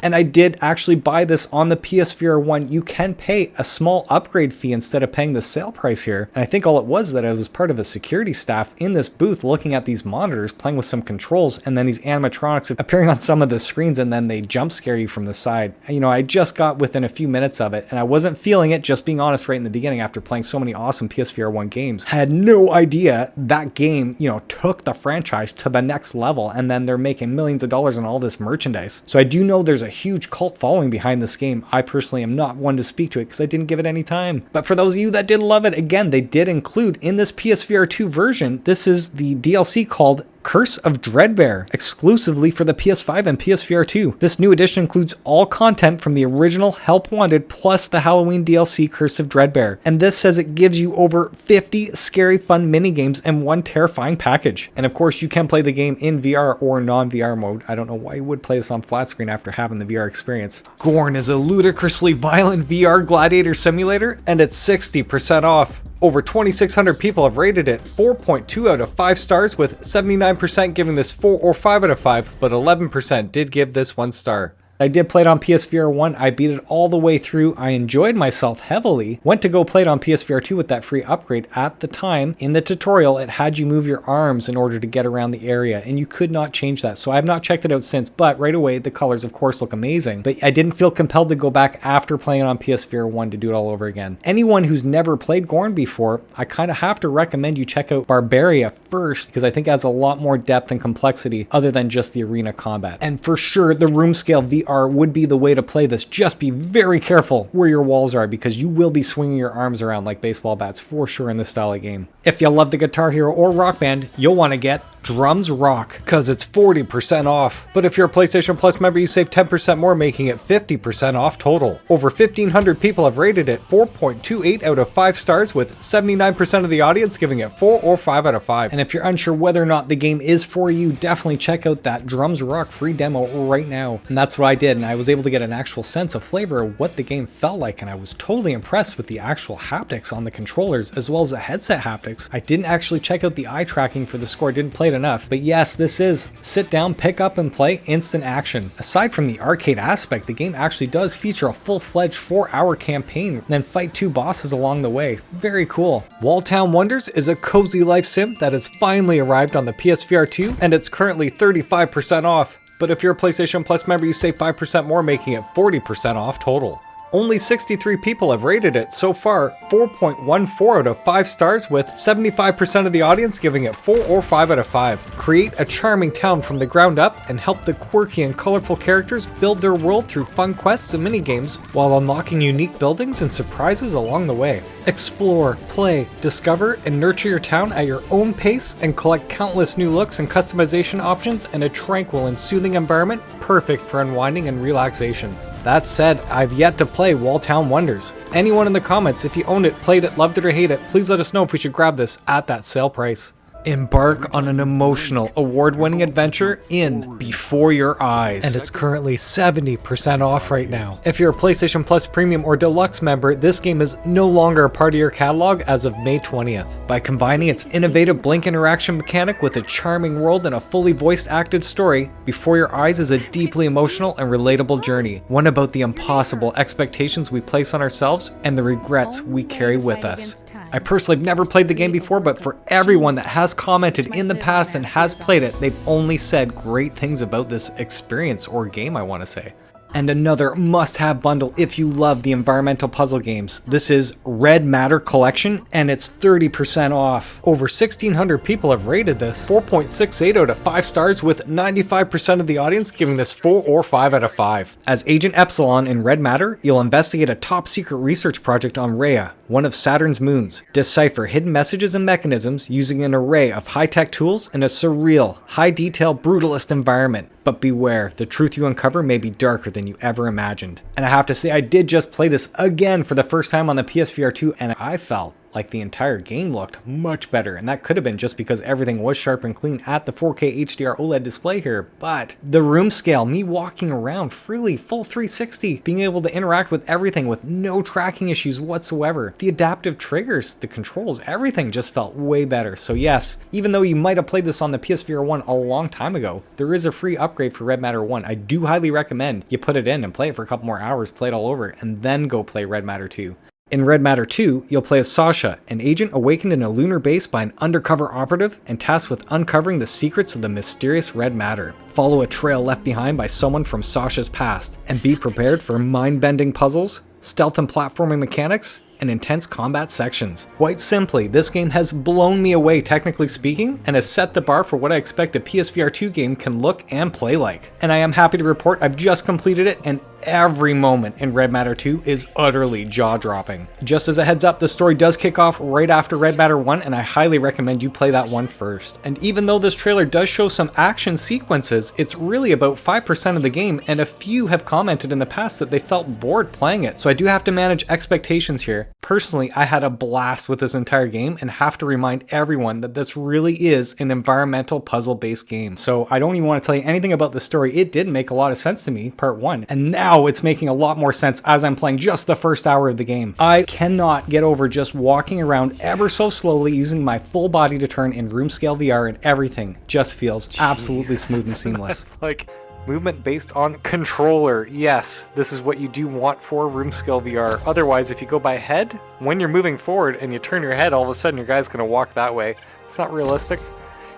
And I did actually buy this on the PSVR1. You can pay a small upgrade fee instead of paying the sale price here. And I think all it was that I was part of a security staff in this booth looking at these monitors, playing with some controls, and then these animatronics appearing on some of the screens, and then they jump scare you from the side. You know, I just got within a few minutes of it, and I wasn't feeling it, just being honest, right in the beginning after playing so many awesome PSVR1 games. I had no idea that game, you know, took the franchise to the next level, and then they're making millions of dollars on all this merchandise. So I do know there's a huge cult following behind this game. I personally am not one to speak to it because I didn't give it any time. But for those of you that did love it, again, they did include in this PSVR2 version, this is the DLC called Curse of Dreadbear, exclusively for the PS5 and PSVR2. This new edition includes all content from the original Help Wanted plus the Halloween DLC Curse of Dreadbear. And this says it gives you over 50 scary fun minigames and one terrifying package. And of course, you can play the game in VR or non-VR mode. I don't know why you would play this on flat screen after having the VR experience. Gorn is a ludicrously violent VR gladiator simulator, and it's 60% off. Over 2,600 people have rated it 4.2 out of 5 stars, with 79% giving this 4 or 5 out of 5, but 11% did give this 1 star. I did play it on PSVR1, I beat it all the way through, I enjoyed myself heavily, went to go play it on PSVR2 with that free upgrade. At the time, in the tutorial, it had you move your arms in order to get around the area, and you could not change that, so I have not checked it out since, but right away, the colors of course look amazing, but I didn't feel compelled to go back after playing it on PSVR1 to do it all over again. Anyone who's never played Gorn before, I kind of have to recommend you check out Barbaria first, because I think it has a lot more depth and complexity other than just the arena combat. And for sure, the room scale VR would be the way to play this. Just be very careful where your walls are, because you will be swinging your arms around like baseball bats for sure in this style of game. If you love the Guitar Hero or Rock Band, you'll want to get Drums Rock, because it's 40% off. But if you're a PlayStation Plus member, you save 10% more, making it 50% off total. Over 1,500 people have rated it 4.28 out of 5 stars, with 79% of the audience giving it 4 or 5 out of 5. And if you're unsure whether or not the game is for you, definitely check out that Drums Rock free demo right now. And that's what I did, and I was able to get an actual sense of flavor of what the game felt like, and I was totally impressed with the actual haptics on the controllers as well as the headset haptics. I didn't actually check out the eye tracking for the score, didn't play it enough, but yes, this is sit down, pick up and play, instant action. Aside from the arcade aspect, the game actually does feature a full-fledged 4-hour campaign and then fight 2 bosses along the way. Very cool. Walltown Wonders is a cozy life sim that has finally arrived on the PSVR2, and it's currently 35% off. But if you're a PlayStation Plus member, you save 5% more, making it 40% off total. Only 63 people have rated it so far, 4.14 out of 5 stars, with 75% of the audience giving it 4 or 5 out of 5. Create a charming town from the ground up and help the quirky and colorful characters build their world through fun quests and minigames, while unlocking unique buildings and surprises along the way. Explore, play, discover, and nurture your town at your own pace, and collect countless new looks and customization options in a tranquil and soothing environment, perfect for unwinding and relaxation. That said, I've yet to play Walltown Wonders. Anyone in the comments, if you owned it, played it, loved it, or hate it, please let us know if we should grab this at that sale price. Embark on an emotional, award-winning adventure in Before Your Eyes, and it's currently 70% off right now. If you're a PlayStation Plus Premium or Deluxe member, this game is no longer a part of your catalog as of May 20th. By combining its innovative blink interaction mechanic with a charming world and a fully voice-acted story, Before Your Eyes is a deeply emotional and relatable journey, one about the impossible expectations we place on ourselves and the regrets we carry with us. I personally have never played the game before, but for everyone that has commented in the past and has played it, they've only said great things about this experience or game, I want to say. And another must-have bundle if you love the environmental puzzle games. This is Red Matter Collection, and it's 30% off. Over 1,600 people have rated this 4.68 out of 5 stars, with 95% of the audience giving this 4 or 5 out of 5. As Agent Epsilon in Red Matter, you'll investigate a top-secret research project on Rhea, one of Saturn's moons. Decipher hidden messages and mechanisms using an array of high-tech tools in a surreal, high-detail, brutalist environment. But beware, the truth you uncover may be darker than you ever imagined. And I have to say, I did just play this again for the first time on the PSVR2, and I fell like the entire game looked much better, and that could have been just because everything was sharp and clean at the 4K HDR OLED display here, but the room scale, me walking around freely, full 360, being able to interact with everything with no tracking issues whatsoever, the adaptive triggers, the controls, everything just felt way better. So yes, even though you might have played this on the PSVR1 a long time ago, there is a free upgrade for Red Matter 1. I do highly recommend you put it in and play it for a couple more hours, play it all over, and then go play Red Matter 2. In Red Matter 2, you'll play as Sasha, an agent awakened in a lunar base by an undercover operative and tasked with uncovering the secrets of the mysterious red matter. Follow a trail left behind by someone from Sasha's past, and be prepared for mind-bending puzzles, stealth and platforming mechanics, and intense combat sections. Quite simply, this game has blown me away technically speaking, and has set the bar for what I expect a PSVR2 game can look and play like. And I am happy to report I've just completed it, and every moment in Red Matter 2 is utterly jaw-dropping. Just as a heads up, the story does kick off right after Red Matter 1, and I highly recommend you play that one first. And even though this trailer does show some action sequences, it's really about 5% of the game, and a few have commented in the past that they felt bored playing it, so I do have to manage expectations here. Personally, I had a blast with this entire game, and have to remind everyone that this really is an environmental puzzle-based game. So I don't even want to tell you anything about the story. It did make a lot of sense to me, part 1, and now it's making a lot more sense as I'm playing just the first hour of the game. I cannot get over just walking around ever so slowly using my full body to turn in room scale VR, and everything just feels absolutely smooth and seamless. Like movement based on controller. Yes, this is what you do want for room scale VR. Otherwise, if you go by head, when you're moving forward and you turn your head, all of a sudden your guy's going to walk that way. It's not realistic.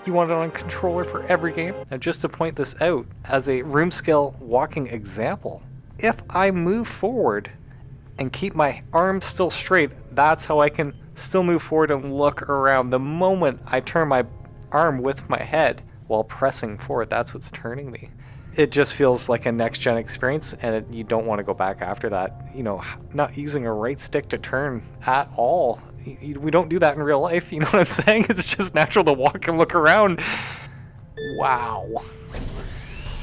You want it on controller for every game. And just to point this out as a room scale walking example, if I move forward and keep my arms still straight, that's how I can still move forward and look around. The moment I turn my arm with my head while pressing forward, that's what's turning me. It just feels like a next-gen experience, and you don't want to go back after that. You know, not using a right stick to turn at all. We don't do that in real life, you know what I'm saying? It's just natural to walk and look around. Wow.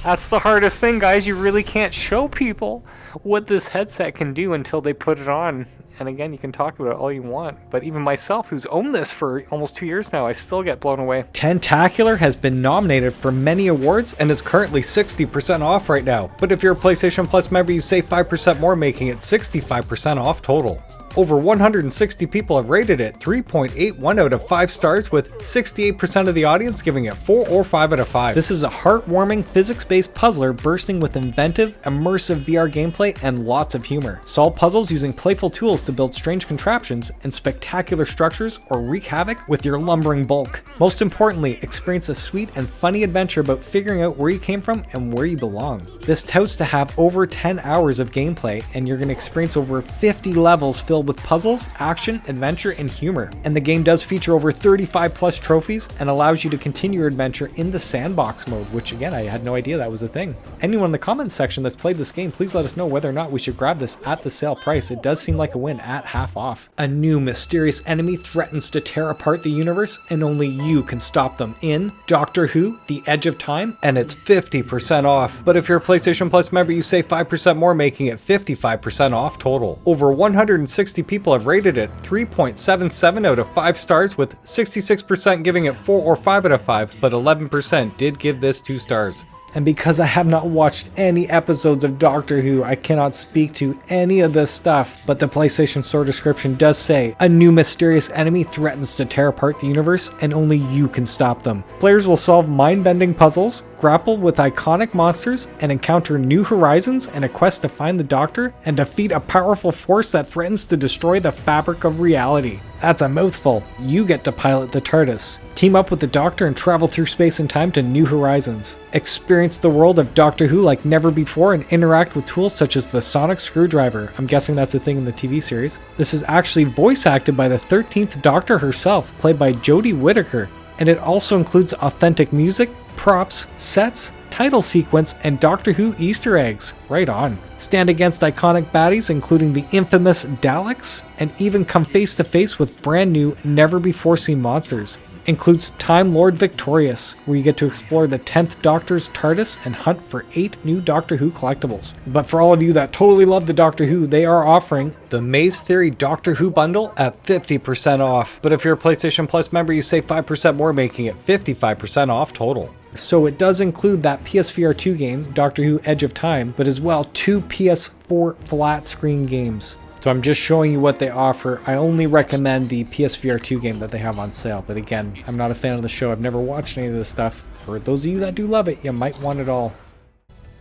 That's the hardest thing, guys. You really can't show people what this headset can do until they put it on. And again, you can talk about it all you want, but even myself, who's owned this for almost 2 years now, I still get blown away. Tentacular has been nominated for many awards and is currently 60% off right now. But if you're a PlayStation Plus member, you save 5% more, making it 65% off total. Over 160 people have rated it 3.81 out of 5 stars, with 68% of the audience giving it 4 or 5 out of 5. This is a heartwarming, physics-based puzzler bursting with inventive, immersive VR gameplay and lots of humor. Solve puzzles using playful tools to build strange contraptions and spectacular structures, or wreak havoc with your lumbering bulk. Most importantly, experience a sweet and funny adventure about figuring out where you came from and where you belong. This touts to have over 10 hours of gameplay, and you're going to experience over 50 levels filled with puzzles, action, adventure, and humor. And the game does feature over 35 plus trophies and allows you to continue your adventure in the sandbox mode, which again, I had no idea that was a thing. Anyone in the comments section that's played this game, please let us know whether or not we should grab this at the sale price. It does seem like a win at half off. A new mysterious enemy threatens to tear apart the universe, and only you can stop them in Doctor Who: The Edge of Time, and it's 50% off. But if you're a PlayStation Plus member, you save 5% more, making it 55% off total. Over 160 people have rated it 3.77 out of 5 stars, with 66% giving it 4 or 5 out of 5, but 11% did give this 2 stars. And because I have not watched any episodes of Doctor Who, I cannot speak to any of this stuff, but the PlayStation Store description does say, a new mysterious enemy threatens to tear apart the universe, and only you can stop them. Players will solve mind-bending puzzles, grapple with iconic monsters, and encounter new horizons in a quest to find the Doctor and defeat a powerful force that threatens to destroy the fabric of reality. That's a mouthful. You get to pilot the TARDIS, team up with the Doctor, and travel through space and time to new horizons. Experience the world of Doctor Who like never before and interact with tools such as the sonic screwdriver. I'm guessing that's a thing in the TV series. This is actually voice acted by the 13th Doctor herself, played by Jodie Whittaker, and it also includes authentic music, props, sets, title sequence, and Doctor Who Easter eggs. Right on. Stand against iconic baddies including the infamous Daleks, and even come face to face with brand new, never before seen monsters. includes Time Lord Victorious, where you get to explore the 10th Doctor's TARDIS and hunt for 8 new Doctor Who collectibles. But for all of you that totally love the Doctor Who, they are offering the Maze Theory Doctor Who bundle at 50% off. But if you're a PlayStation Plus member, you save 5% more, making it 55% off total. So it does include that PSVR2 game, Doctor Who Edge of Time, but as well 2 PS4 flat screen games. So I'm just showing you what they offer. I only recommend the PSVR2 game that they have on sale. But again, I'm not a fan of the show. I've never watched any of this stuff. For those of you that do love it, you might want it all.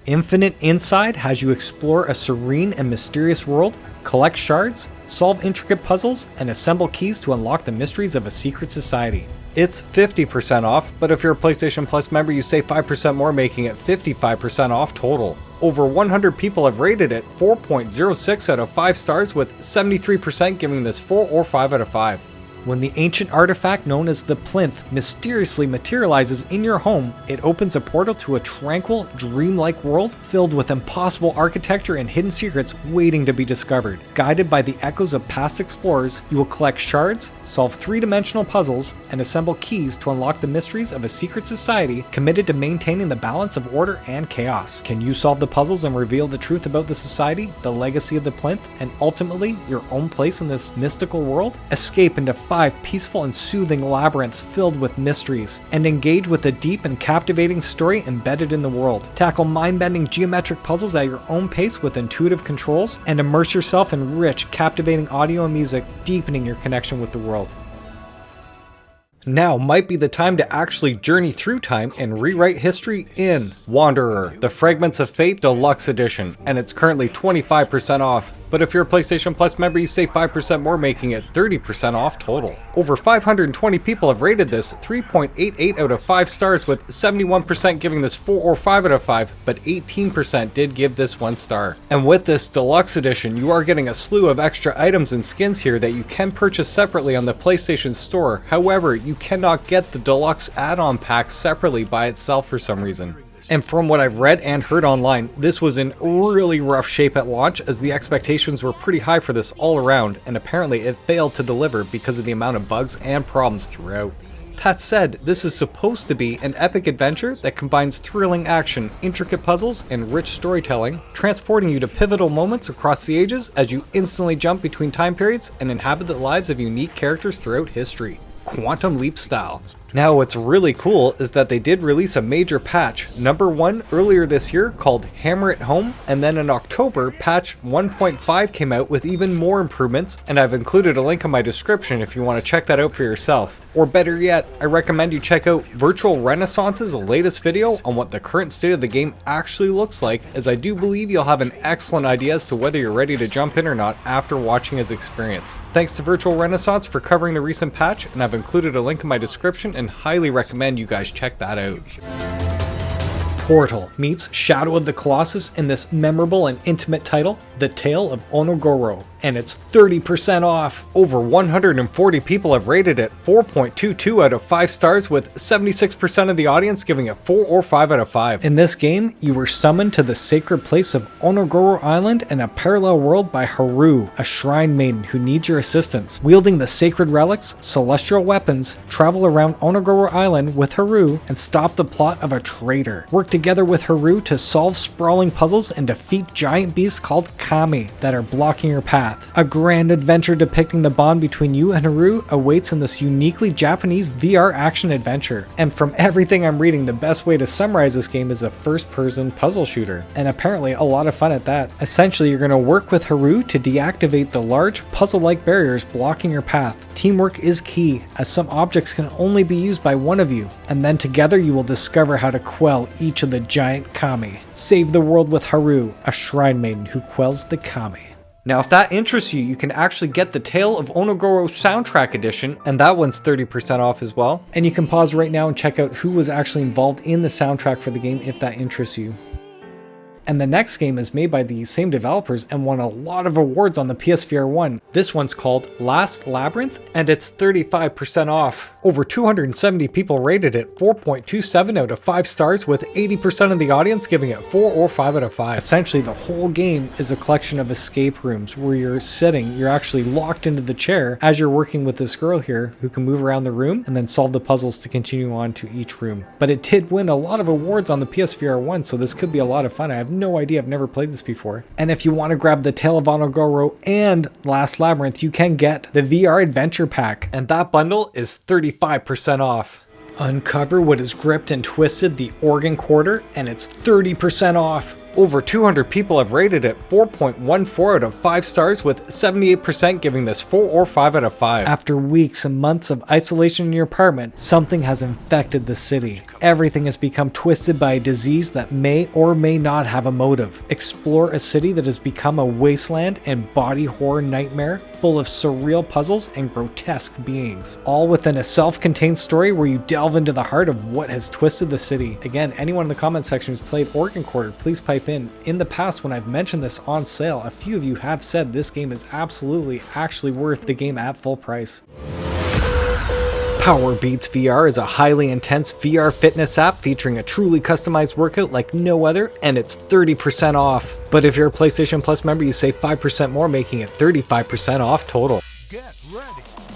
Infinite Inside has you explore a serene and mysterious world, collect shards, solve intricate puzzles, and assemble keys to unlock the mysteries of a secret society. It's 50% off, but if you're a PlayStation Plus member, you save 5% more, making it 55% off total. Over 100 people have rated it 4.06 out of 5 stars, with 73% giving this 4 or 5 out of 5. When the ancient artifact known as the Plinth mysteriously materializes in your home, it opens a portal to a tranquil, dreamlike world filled with impossible architecture and hidden secrets waiting to be discovered. Guided by the echoes of past explorers, you will collect shards, solve 3-dimensional puzzles, and assemble keys to unlock the mysteries of a secret society committed to maintaining the balance of order and chaos. Can you solve the puzzles and reveal the truth about the society, the legacy of the Plinth, and ultimately your own place in this mystical world? Escape into 5 peaceful and soothing labyrinths filled with mysteries, and engage with a deep and captivating story embedded in the world. Tackle mind-bending geometric puzzles at your own pace with intuitive controls, and immerse yourself in rich, captivating audio and music, deepening your connection with the world. Now might be the time to actually journey through time and rewrite history in Wanderer, the Fragments of Fate Deluxe Edition, and it's currently 25% off. But if you're a PlayStation Plus member, you save 5% more, making it 30% off total. Over 520 people have rated this 3.88 out of 5 stars, with 71% giving this 4 or 5 out of 5, but 18% did give this 1 star. And with this deluxe edition, you are getting a slew of extra items and skins here that you can purchase separately on the PlayStation Store. However, you cannot get the deluxe add-on pack separately by itself for some reason. And from what I've read and heard online, this was in really rough shape at launch, as the expectations were pretty high for this all around, and apparently it failed to deliver because of the amount of bugs and problems throughout. That said, this is supposed to be an epic adventure that combines thrilling action, intricate puzzles, and rich storytelling, transporting you to pivotal moments across the ages as you instantly jump between time periods and inhabit the lives of unique characters throughout history. Quantum Leap style. Now what's really cool is that they did release a major patch, number 1, earlier this year called Hammer It Home, and then in October, patch 1.5 came out with even more improvements, and I've included a link in my description if you want to check that out for yourself. Or better yet, I recommend you check out Virtual Renaissance's latest video on what the current state of the game actually looks like, as I do believe you'll have an excellent idea as to whether you're ready to jump in or not after watching his experience. Thanks to Virtual Renaissance for covering the recent patch, and I've included a link in my description and highly recommend you guys check that out. Portal meets Shadow of the Colossus in this memorable and intimate title, The Tale of Onogoro, and it's 30% off. Over 140 people have rated it 4.22 out of 5 stars, with 76% of the audience giving it 4 or 5 out of 5. In this game, you were summoned to the sacred place of Onogoro Island in a parallel world by Haru, a shrine maiden who needs your assistance. Wielding the sacred relics, celestial weapons, travel around Onogoro Island with Haru and stop the plot of a traitor. Work together with Haru to solve sprawling puzzles and defeat giant beasts called kami that are blocking your path. A grand adventure depicting the bond between you and Haru awaits in this uniquely Japanese VR action adventure. And from everything I'm reading, the best way to summarize this game is a first-person puzzle shooter, and apparently a lot of fun at that. Essentially, you're going to work with Haru to deactivate the large puzzle-like barriers blocking your path. Teamwork is key, as some objects can only be used by one of you, and then together you will discover how to quell each of the giant kami. Save the world with Haru, a shrine maiden who quells the kami. Now if that interests you, you can actually get the Tale of Onogoro soundtrack edition, and that one's 30% off as well. And you can pause right now and check out who was actually involved in the soundtrack for the game if that interests you. And the next game is made by the same developers and won a lot of awards on the PSVR1. This one's called Last Labyrinth, and it's 35% off. Over 270 people rated it 4.27 out of 5 stars, with 80% of the audience giving it 4 or 5 out of 5. Essentially, the whole game is a collection of escape rooms where you're sitting, you're actually locked into the chair as you're working with this girl here who can move around the room and then solve the puzzles to continue on to each room. But it did win a lot of awards on the PSVR1, so this could be a lot of fun. I have no idea, I've never played this before. And if you want to grab the Tale of Onogoro and Last Labyrinth, you can get the VR Adventure Pack, and that bundle is 35% off. Uncover what is gripped and twisted, the organ quarter, and it's 30% off. Over 200 people have rated it 4.14 out of 5 stars, with 78% giving this 4 or 5 out of 5. After weeks and months of isolation in your apartment, something has infected the city. Everything has become twisted by a disease that may or may not have a motive. Explore a city that has become a wasteland and body horror nightmare, full of surreal puzzles and grotesque beings. All within a self-contained story where you delve into the heart of what has twisted the city. Again, anyone in the comment section who's played Organ Quarter, please pipe in. In the past, when I've mentioned this on sale, a few of you have said this game is actually worth the game at full price. PowerBeatsVR is a highly intense VR fitness app featuring a truly customized workout like no other, and it's 30% off. But if you're a PlayStation Plus member, you save 5% more, making it 35% off total. Get ready.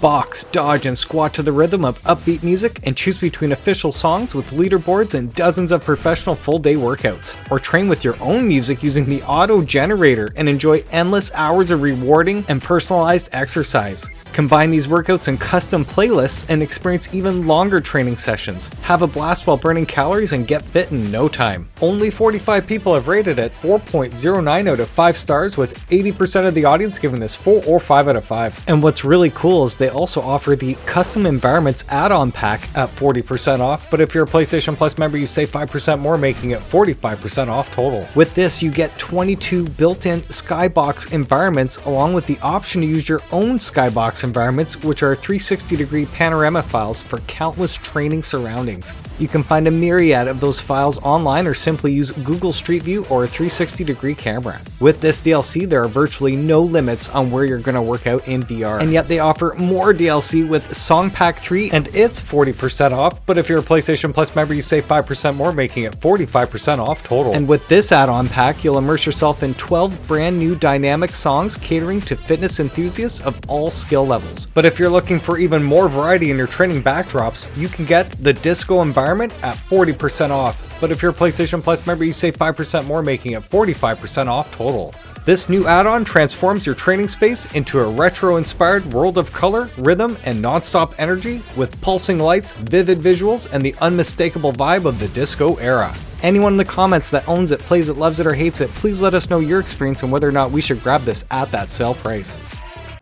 Box, dodge, and squat to the rhythm of upbeat music, and choose between official songs with leaderboards and dozens of professional full-day workouts. Or train with your own music using the auto generator and enjoy endless hours of rewarding and personalized exercise. Combine these workouts in custom playlists and experience even longer training sessions. Have a blast while burning calories and get fit in no time. Only 45 people have rated it 4.09 out of 5 stars, with 80% of the audience giving this 4 or 5 out of 5. And what's really cool is they also offer the Custom Environments add-on pack at 40% off, but if you're a PlayStation Plus member, you save 5% more, making it 45% off total. With this, you get 22 built-in Skybox environments, along with the option to use your own Skybox environments, which are 360-degree panorama files for countless training surroundings. You can find a myriad of those files online, or simply use Google Street View or a 360-degree camera. With this DLC, there are virtually no limits on where you're going to work out in VR, and yet they offer more DLC with Song Pack 3, and it's 40% off, but if you're a PlayStation Plus member, you save 5% more, making it 45% off total. And with this add-on pack, you'll immerse yourself in 12 brand new dynamic songs catering to fitness enthusiasts of all skill levels. But if you're looking for even more variety in your training backdrops, you can get the Disco Environment at 40% off. But if you're a PlayStation Plus member, you save 5% more, making it 45% off total. This new add-on transforms your training space into a retro-inspired world of color, rhythm, and non-stop energy, with pulsing lights, vivid visuals, and the unmistakable vibe of the disco era. Anyone in the comments that owns it, plays it, loves it, or hates it, please let us know your experience and whether or not we should grab this at that sale price.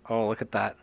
Oh, look at that.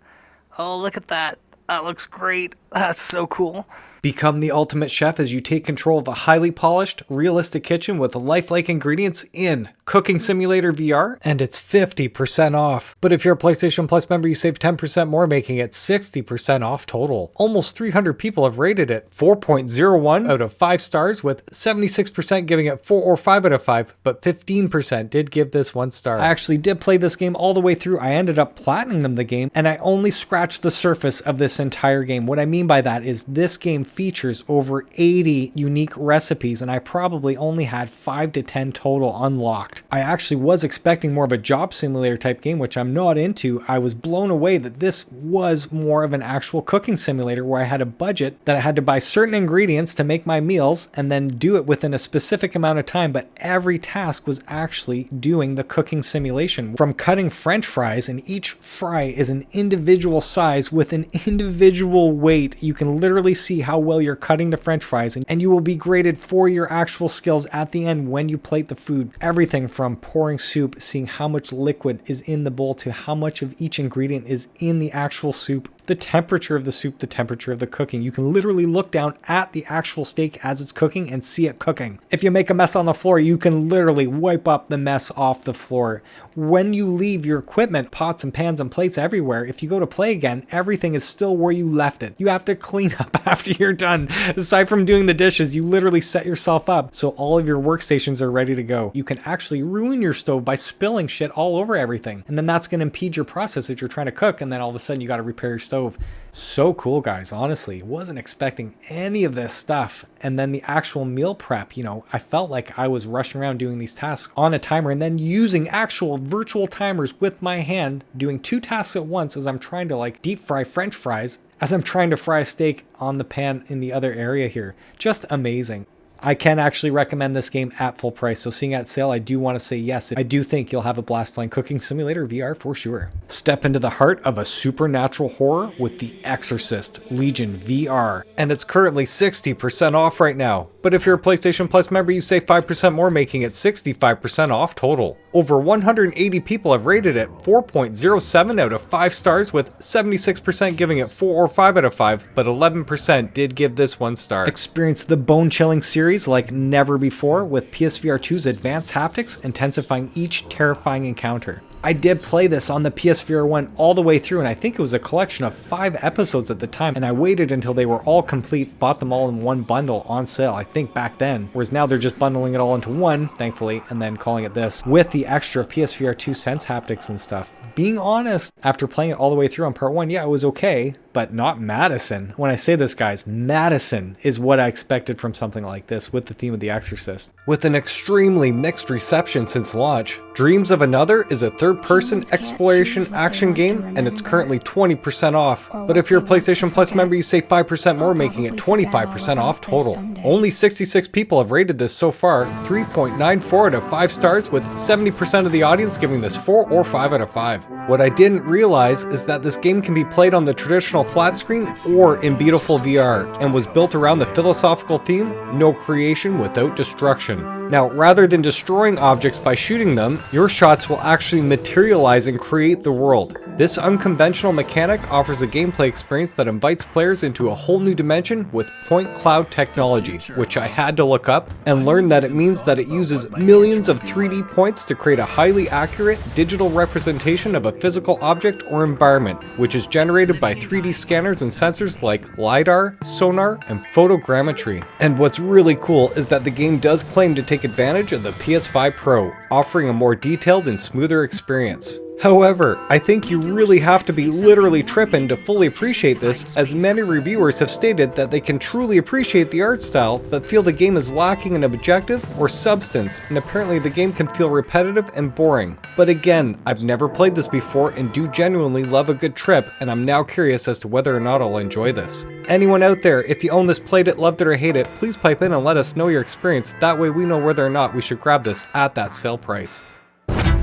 Oh, look at that. That looks great. That's so cool. Become the ultimate chef as you take control of a highly polished, realistic kitchen with lifelike ingredients in Cooking Simulator VR, and it's 50% off. But if you're a PlayStation Plus member, you save 10% more, making it 60% off total. Almost 300 people have rated it 4.01 out of 5 stars, with 76% giving it 4 or 5 out of 5, but 15% did give this 1 star. I actually did play this game all the way through. I ended up platinum the game, and I only scratched the surface of this entire game. What I mean by that is this game features over 80 unique recipes, and I probably only had 5 to 10 total unlocked. I actually was expecting more of a job simulator type game, which I'm not into. I was blown away that this was more of an actual cooking simulator where I had a budget that I had to buy certain ingredients to make my meals and then do it within a specific amount of time, but every task was actually doing the cooking simulation. From cutting French fries, and each fry is an individual size with an individual weight. You can literally see how well you're cutting the French fries, and you will be graded for your actual skills at the end when you plate the food. Everything from pouring soup, seeing how much liquid is in the bowl, to how much of each ingredient is in the actual soup. The temperature of the soup, the temperature of the cooking. You can literally look down at the actual steak as it's cooking and see it cooking. If you make a mess on the floor, you can literally wipe up the mess off the floor. When you leave your equipment, pots and pans and plates everywhere, if you go to play again, everything is still where you left it. You have to clean up after you're done. Aside from doing the dishes, you literally set yourself up so all of your workstations are ready to go. You can actually ruin your stove by spilling shit all over everything. And then that's going to impede your process that you're trying to cook, and then all of a sudden you got to repair your stove. So cool, guys. Honestly, wasn't expecting any of this stuff. And then the actual meal prep, you know, I felt like I was rushing around doing these tasks on a timer and then using actual virtual timers with my hand, doing 2 tasks at once as I'm trying to like deep fry French fries, as I'm trying to fry a steak on the pan in the other area here. Just amazing. I can actually recommend this game at full price, so seeing at sale, I do want to say yes. I do think you'll have a blast playing Cooking Simulator VR for sure. Step into the heart of a supernatural horror with The Exorcist Legion VR, and it's currently 60% off right now. But if you're a PlayStation Plus member, you save 5% more, making it 65% off total. Over 180 people have rated it 4.07 out of 5 stars, with 76% giving it 4 or 5 out of 5, but 11% did give this 1 star. Experience the bone-chilling series like never before, with PSVR2's advanced haptics intensifying each terrifying encounter. I did play this on the PSVR 1 all the way through, and I think it was a collection of 5 episodes at the time, and I waited until they were all complete, bought them all in one bundle on sale, I think back then, whereas now they're just bundling it all into one, thankfully, and then calling it this, with the extra PSVR 2 Sense haptics and stuff. Being honest, after playing it all the way through on part 1, yeah, it was okay, but not Madison. When I say this, guys, Madison is what I expected from something like this with the theme of The Exorcist. With an extremely mixed reception since launch, Dreams of Another is a third-person exploration action game, and it's currently 20% off. But if you're a PlayStation Plus member, you save 5% more, making it 25% off total. Only 66 people have rated this so far, 3.94 out of 5 stars, with 70% of the audience giving this 4 or 5 out of 5. What I didn't realize is that this game can be played on the traditional flat screen or in beautiful VR, and was built around the philosophical theme, no creation without destruction. Now, rather than destroying objects by shooting them, your shots will actually materialize and create the world. This unconventional mechanic offers a gameplay experience that invites players into a whole new dimension with point cloud technology, which I had to look up and learn that it means that it uses millions of 3D points to create a highly accurate digital representation of a physical object or environment, which is generated by 3D scanners and sensors like LiDAR, sonar, and photogrammetry. And what's really cool is that the game does claim to take advantage of the PS5 Pro, offering a more detailed and smoother experience. However, I think you really have to be literally tripping to fully appreciate this, as many reviewers have stated that they can truly appreciate the art style, but feel the game is lacking in objective or substance, and apparently the game can feel repetitive and boring. But again, I've never played this before and do genuinely love a good trip, and I'm now curious as to whether or not I'll enjoy this. Anyone out there, if you own this, played it, loved it, or hate it, please pipe in and let us know your experience. That way we know whether or not we should grab this at that sale price.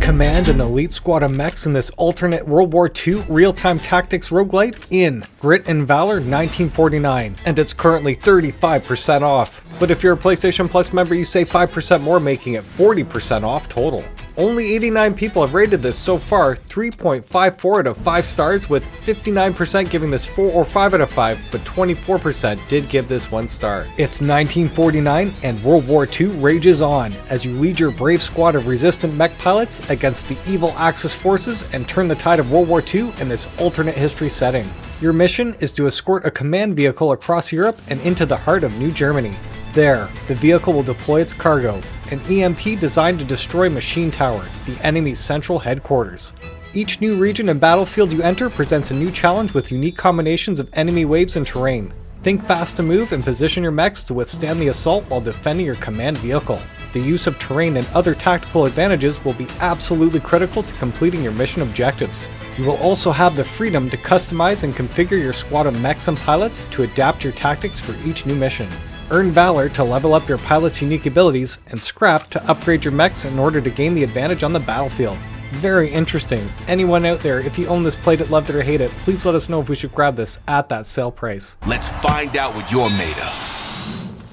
Command an elite squad of mechs in this alternate World War II real-time tactics roguelite in Grit and Valor 1949, and it's currently 35% off. But if you're a PlayStation Plus member, you save 5% more, making it 40% off total. Only 89 people have rated this so far, 3.54 out of 5 stars, with 59% giving this 4 or 5 out of 5, but 24% did give this 1 star. It's 1949 and World War II rages on as you lead your brave squad of resistant mech pilots against the evil Axis forces and turn the tide of World War II in this alternate history setting. Your mission is to escort a command vehicle across Europe and into the heart of New Germany. There, the vehicle will deploy its cargo, an EMP designed to destroy Machine Tower, the enemy's central headquarters. Each new region and battlefield you enter presents a new challenge with unique combinations of enemy waves and terrain. Think fast to move and position your mechs to withstand the assault while defending your command vehicle. The use of terrain and other tactical advantages will be absolutely critical to completing your mission objectives. You will also have the freedom to customize and configure your squad of mechs and pilots to adapt your tactics for each new mission. Earn Valor to level up your pilot's unique abilities, and Scrap to upgrade your mechs in order to gain the advantage on the battlefield. Very interesting. Anyone out there, if you own this, played it, loved it, or hate it, please let us know if we should grab this at that sale price. Let's find out what you're made of.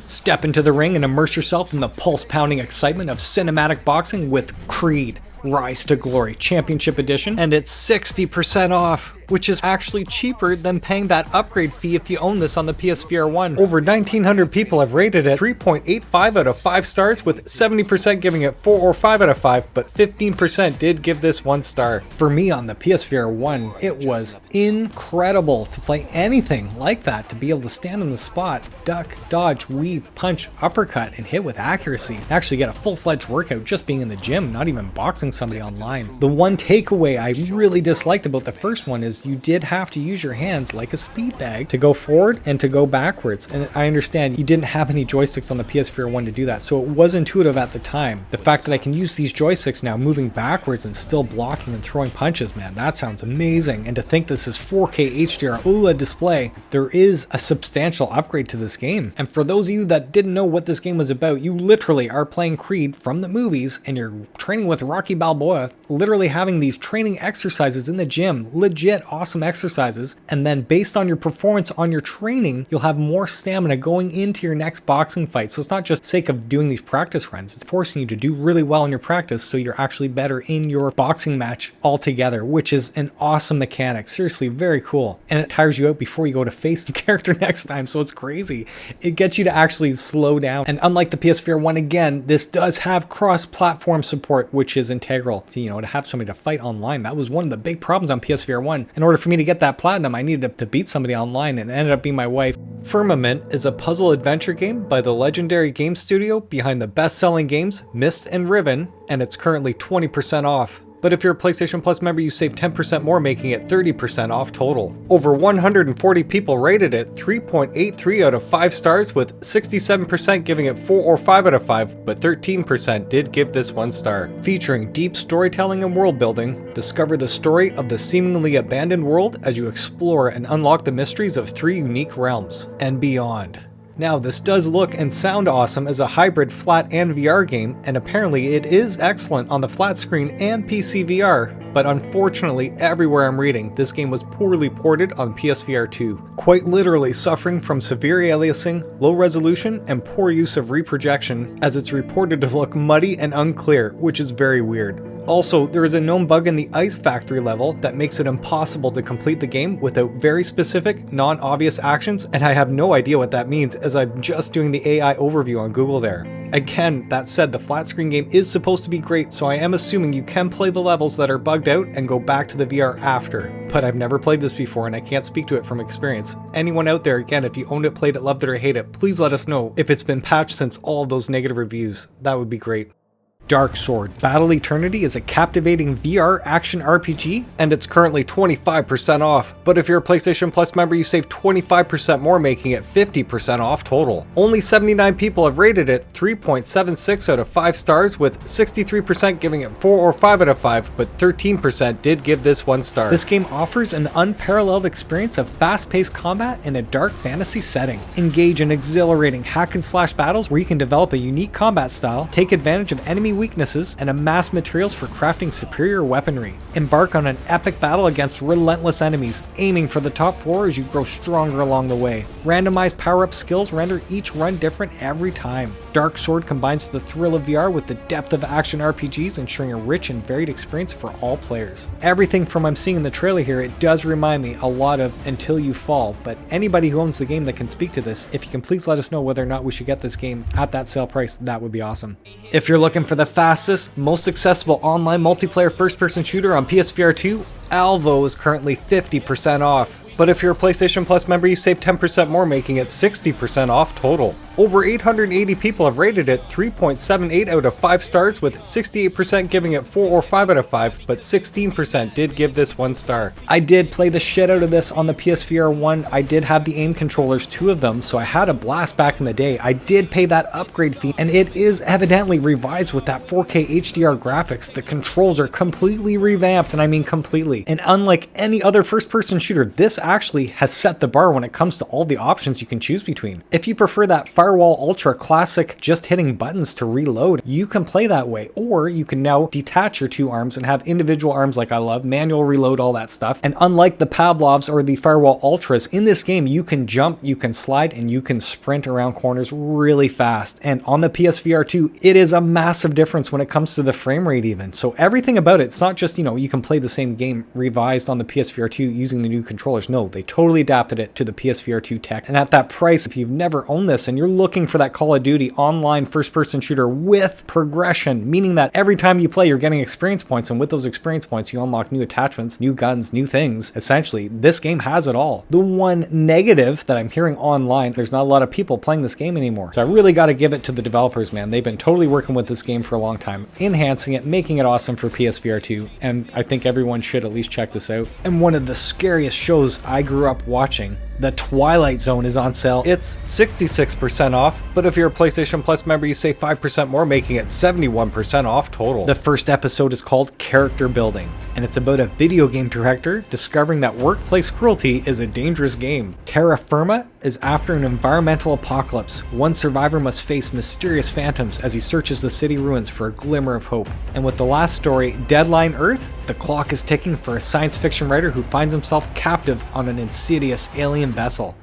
Step into the ring and immerse yourself in the pulse-pounding excitement of cinematic boxing with Creed Rise to Glory Championship Edition, and it's 60% off. which is actually cheaper than paying that upgrade fee if you own this on the PSVR1. Over 1,900 people have rated it 3.85 out of 5 stars, with 70% giving it 4 or 5 out of 5, but 15% did give this 1 star. For me on the PSVR1, it was incredible to play anything like that, to be able to stand on the spot, duck, dodge, weave, punch, uppercut, and hit with accuracy. Actually get a full-fledged workout just being in the gym, not even boxing somebody online. The one takeaway I really disliked about the first one is you did have to use your hands like a speed bag to go forward and to go backwards. And I understand you didn't have any joysticks on the PSVR1 to do that, so it was intuitive at the time. The fact that I can use these joysticks now moving backwards and still blocking and throwing punches, man, that sounds amazing. And to think this is 4K HDR OLED display, there is a substantial upgrade to this game. And for those of you that didn't know what this game was about, you literally are playing Creed from the movies and you're training with Rocky Balboa, literally having these training exercises in the gym, legit awesome exercises, and then based on your performance on your training, you'll have more stamina going into your next boxing fight. So it's not just sake of doing these practice runs, it's forcing you to do really well in your practice so you're actually better in your boxing match altogether, which is an awesome mechanic. Seriously, very cool. And it tires you out before you go to face the character next time, so it's crazy. It gets you to actually slow down. And unlike the PSVR1, again, this does have cross-platform support, which is integral to, to have somebody to fight online. That was one of the big problems on PSVR1. In order for me to get that platinum, I needed to beat somebody online, and it ended up being my wife. Firmament is a puzzle adventure game by the legendary game studio behind the best-selling games Myst and Riven, and it's currently 20% off. But if you're a PlayStation Plus member, you save 10% more, making it 30% off total. Over 140 people rated it 3.83 out of 5 stars, with 67% giving it 4 or 5 out of 5, but 13% did give this 1 star. Featuring deep storytelling and world building, discover the story of the seemingly abandoned world as you explore and unlock the mysteries of 3 unique realms and beyond. Now, this does look and sound awesome as a hybrid flat and VR game, and apparently it is excellent on the flat screen and PC VR, but unfortunately everywhere I'm reading, this game was poorly ported on PSVR2, quite literally suffering from severe aliasing, low resolution, and poor use of reprojection, as it's reported to look muddy and unclear, which is very weird. Also, there is a known bug in the Ice Factory level that makes it impossible to complete the game without very specific, non-obvious actions, and I have no idea what that means as I'm just doing the AI overview on Google there. Again, that said, the flat screen game is supposed to be great, so I am assuming you can play the levels that are bugged out and go back to the VR after. But I've never played this before and I can't speak to it from experience. Anyone out there, again, if you owned it, played it, loved it, or hate it, please let us know if it's been patched since all of those negative reviews. That would be great. Dark Sword Battle Eternity is a captivating VR action RPG, and it's currently 25% off. But if you're a PlayStation Plus member, you save 25% more, making it 50% off total. Only 79 people have rated it 3.76 out of 5 stars, with 63% giving it 4 or 5 out of 5, but 13% did give this 1 star. This game offers an unparalleled experience of fast-paced combat in a dark fantasy setting. Engage in exhilarating hack-and-slash battles where you can develop a unique combat style, take advantage of enemy weaknesses, and amass materials for crafting superior weaponry. Embark on an epic battle against relentless enemies, aiming for the top floor as you grow stronger along the way. Randomized power-up skills render each run different every time. Dark Sword combines the thrill of VR with the depth of action RPGs, ensuring a rich and varied experience for all players. Everything from I'm seeing in the trailer here, it does remind me a lot of Until You Fall, but anybody who owns the game that can speak to this, if you can please let us know whether or not we should get this game at that sale price, that would be awesome. If you're looking for the fastest, most accessible online multiplayer first-person shooter on PSVR2, Alvo is currently 50% off. But if you're a PlayStation Plus member, you save 10% more, making it 60% off total. Over 880 people have rated it 3.78 out of 5 stars, with 68% giving it 4 or 5 out of 5, but 16% did give this 1 star. I did play the shit out of this on the PSVR1. I did have the aim controllers, 2 of them, so I had a blast back in the day. I did pay that upgrade fee, and it is evidently revised with that 4K HDR graphics. The controls are completely revamped, and I mean completely. And unlike any other first-person shooter, this actually has set the bar when it comes to all the options you can choose between. If you prefer that far Firewall Ultra classic, just hitting buttons to reload, you can play that way. Or you can now detach your two arms and have individual arms like I love, manual reload, all that stuff. And unlike the Pavlovs or the Firewall Ultras, in this game you can jump, you can slide, and you can sprint around corners really fast. And on the PSVR2, it is a massive difference when it comes to the frame rate even. So everything about it, it's not just, you can play the same game revised on the PSVR2 using the new controllers. No, they totally adapted it to the PSVR2 tech. And at that price, if you've never owned this and you're looking for that Call of Duty online first-person shooter with progression, meaning that every time you play, you're getting experience points, and with those experience points, you unlock new attachments, new guns, new things. Essentially, this game has it all. The one negative that I'm hearing online, there's not a lot of people playing this game anymore. So I really got to give it to the developers, man. They've been totally working with this game for a long time, enhancing it, making it awesome for PSVR2, and I think everyone should at least check this out. And one of the scariest shows I grew up watching, the Twilight Zone, is on sale. It's 66% off, but if you're a PlayStation Plus member, you save 5% more, making it 71% off total. The first episode is called Character Building, and it's about a video game director discovering that workplace cruelty is a dangerous game. Terra Firma is after an environmental apocalypse. One survivor must face mysterious phantoms as he searches the city ruins for a glimmer of hope. And with the last story, Deadline Earth, the clock is ticking for a science fiction writer who finds himself captive on an insidious alien vessel.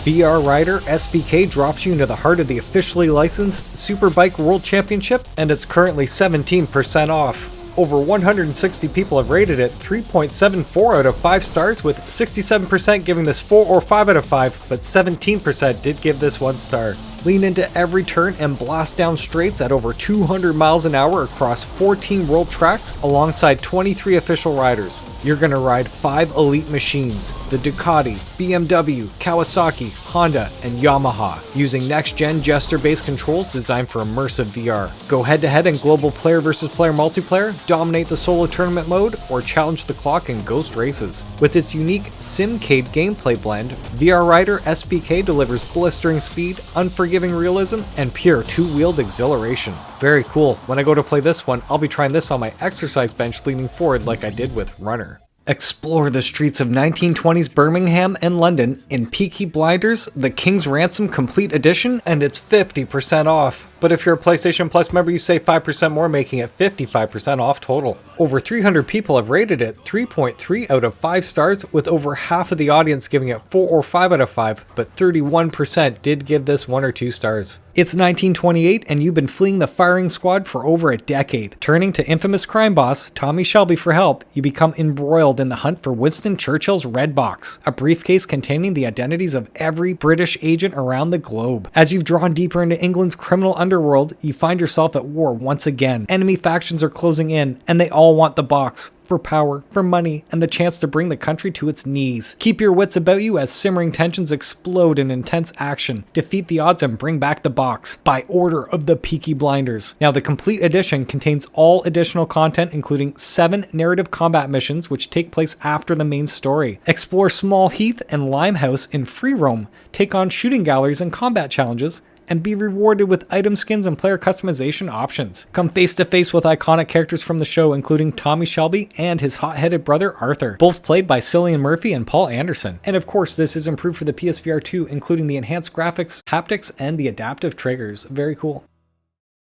VRacer SBK drops you into the heart of the officially licensed Superbike World Championship, and it's currently 17% off. Over 160 people have rated it 3.74 out of 5 stars, with 67% giving this 4 or 5 out of 5, but 17% did give this 1 star. Lean into every turn and blast down straights at over 200 miles an hour across 14 world tracks alongside 23 official riders. You're gonna ride 5 elite machines, the Ducati, BMW, Kawasaki, Honda, and Yamaha, using next-gen gesture-based controls designed for immersive VR. Go head-to-head in global player versus player multiplayer, dominate the solo tournament mode, or challenge the clock in ghost races. With its unique Simcade gameplay blend, VRacer SBK delivers blistering speed, unforgiving realism, and pure two-wheeled exhilaration. Very cool. When I go to play this one, I'll be trying this on my exercise bench leaning forward like I did with Runner. Explore the streets of 1920s Birmingham and London in Peaky Blinders, The King's Ransom Complete Edition, and it's 50% off. But if you're a PlayStation Plus member, you save 5% more, making it 55% off total. Over 300 people have rated it 3.3 out of 5 stars, with over half of the audience giving it 4 or 5 out of 5, but 31% did give this 1 or 2 stars. It's 1928, and you've been fleeing the firing squad for over a decade. Turning to infamous crime boss Tommy Shelby for help, you become embroiled in the hunt for Winston Churchill's Red Box, a briefcase containing the identities of every British agent around the globe. As you've drawn deeper into England's criminal underworld, you find yourself at war once again. Enemy factions are closing in, and they all want the box. For power, for money, and the chance to bring the country to its knees. Keep your wits about you as simmering tensions explode in intense action. Defeat the odds and bring back the box, by order of the Peaky Blinders. Now, the complete edition contains all additional content, including 7 narrative combat missions which take place after the main story. Explore Small Heath and Limehouse in free roam. Take on shooting galleries and combat challenges, and be rewarded with item skins and player customization options. Come face to face with iconic characters from the show, including Tommy Shelby and his hot-headed brother Arthur, both played by Cillian Murphy and Paul Anderson. And of course, this is improved for the PSVR2, including the enhanced graphics, haptics, and the adaptive triggers. Very cool.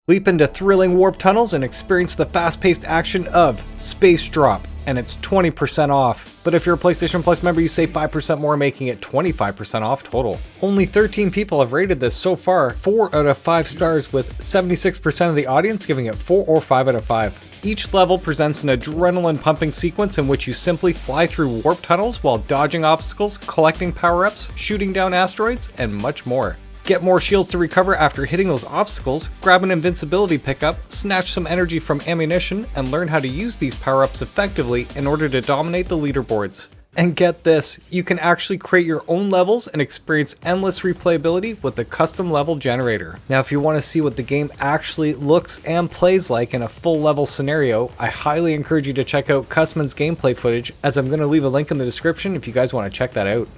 Leap into thrilling warp tunnels and experience the fast-paced action of Space Drop, and it's 20% off. But if you're a PlayStation Plus member, you save 5% more, making it 25% off total. Only 13 people have rated this so far, 4 out of 5 stars, with 76% of the audience giving it 4 or 5 out of 5. Each level presents an adrenaline-pumping sequence in which you simply fly through warp tunnels while dodging obstacles, collecting power-ups, shooting down asteroids, and much more. Get more shields to recover after hitting those obstacles, grab an invincibility pickup, snatch some energy from ammunition, and learn how to use these power-ups effectively in order to dominate the leaderboards. And get this, you can actually create your own levels and experience endless replayability with the custom level generator. Now, if you want to see what the game actually looks and plays like in a full level scenario, I highly encourage you to check out cusman's gameplay footage, as I'm going to leave a link in the description if you guys want to check that out.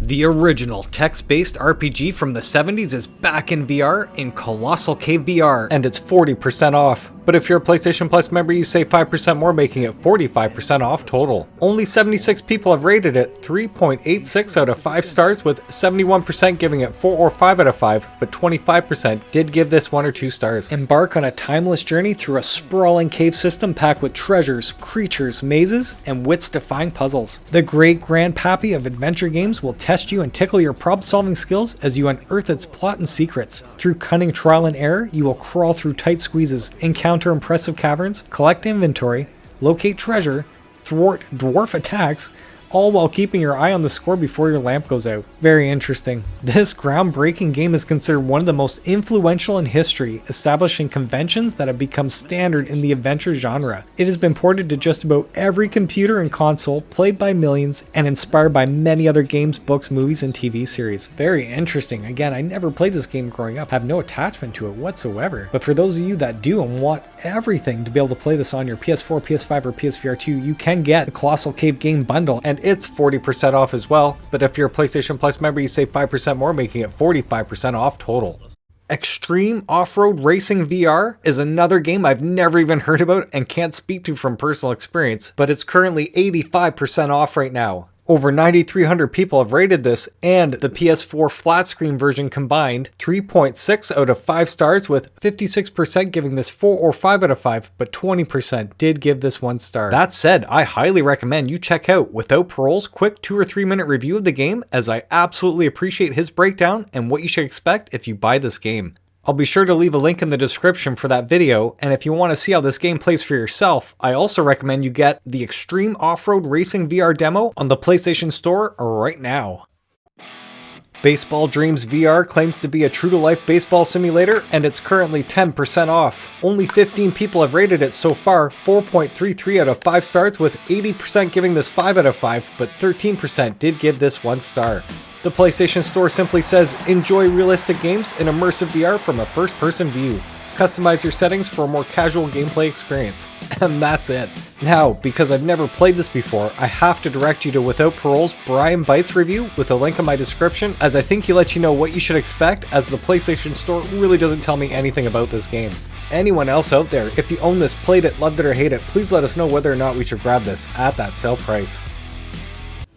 The original text-based RPG from the 70s is back in VR in Colossal Cave VR, and it's 40% off. But if you're a PlayStation Plus member, you save 5% more, making it 45% off total. Only 76 people have rated it 3.86 out of 5 stars, with 71% giving it 4 or 5 out of 5, but 25% did give this 1 or 2 stars. Embark on a timeless journey through a sprawling cave system packed with treasures, creatures, mazes, and wits-defying puzzles. The great grandpappy of adventure games will test you and tickle your problem-solving skills as you unearth its plot and secrets. Through cunning trial and error, you will crawl through tight squeezes, encounter impressive caverns, collect inventory, locate treasure, thwart dwarf attacks, all while keeping your eye on the score before your lamp goes out. Very interesting. This groundbreaking game is considered one of the most influential in history, establishing conventions that have become standard in the adventure genre. It has been ported to just about every computer and console, played by millions, and inspired by many other games, books, movies, and TV series. Very interesting. Again, I never played this game growing up, have no attachment to it whatsoever. But for those of you that do and want everything to be able to play this on your PS4, PS5, or PSVR2, you can get the Colossal Cave Game Bundle, and it's 40% off as well. But if you're a PlayStation Plus member, you save 5% more, making it 45% off total. Extreme Off-Road Racing VR is another game I've never even heard about and can't speak to from personal experience, but it's currently 85% off right now. Over 9,300 people have rated this, and the PS4 flat screen version combined 3.6 out of 5 stars, with 56% giving this 4 or 5 out of 5, but 20% did give this 1 star. That said, I highly recommend you check out Without Parole's quick 2 or 3 minute review of the game, as I absolutely appreciate his breakdown and what you should expect if you buy this game. I'll be sure to leave a link in the description for that video, and if you want to see how this game plays for yourself, I also recommend you get the Extreme Off-Road Racing VR Demo on the PlayStation Store right now. Baseball Dreams VR claims to be a true-to-life baseball simulator, and it's currently 10% off. Only 15 people have rated it so far, 4.33 out of 5 stars, with 80% giving this 5 out of 5, but 13% did give this 1 star. The PlayStation Store simply says, enjoy realistic games in immersive VR from a first-person view. Customize your settings for a more casual gameplay experience. And that's it. Now, because I've never played this before, I have to direct you to Without Parole's Brian Bites review with a link in my description, as I think he lets you know what you should expect, as the PlayStation Store really doesn't tell me anything about this game. Anyone else out there, if you own this, played it, loved it, or hate it, please let us know whether or not we should grab this at that sale price.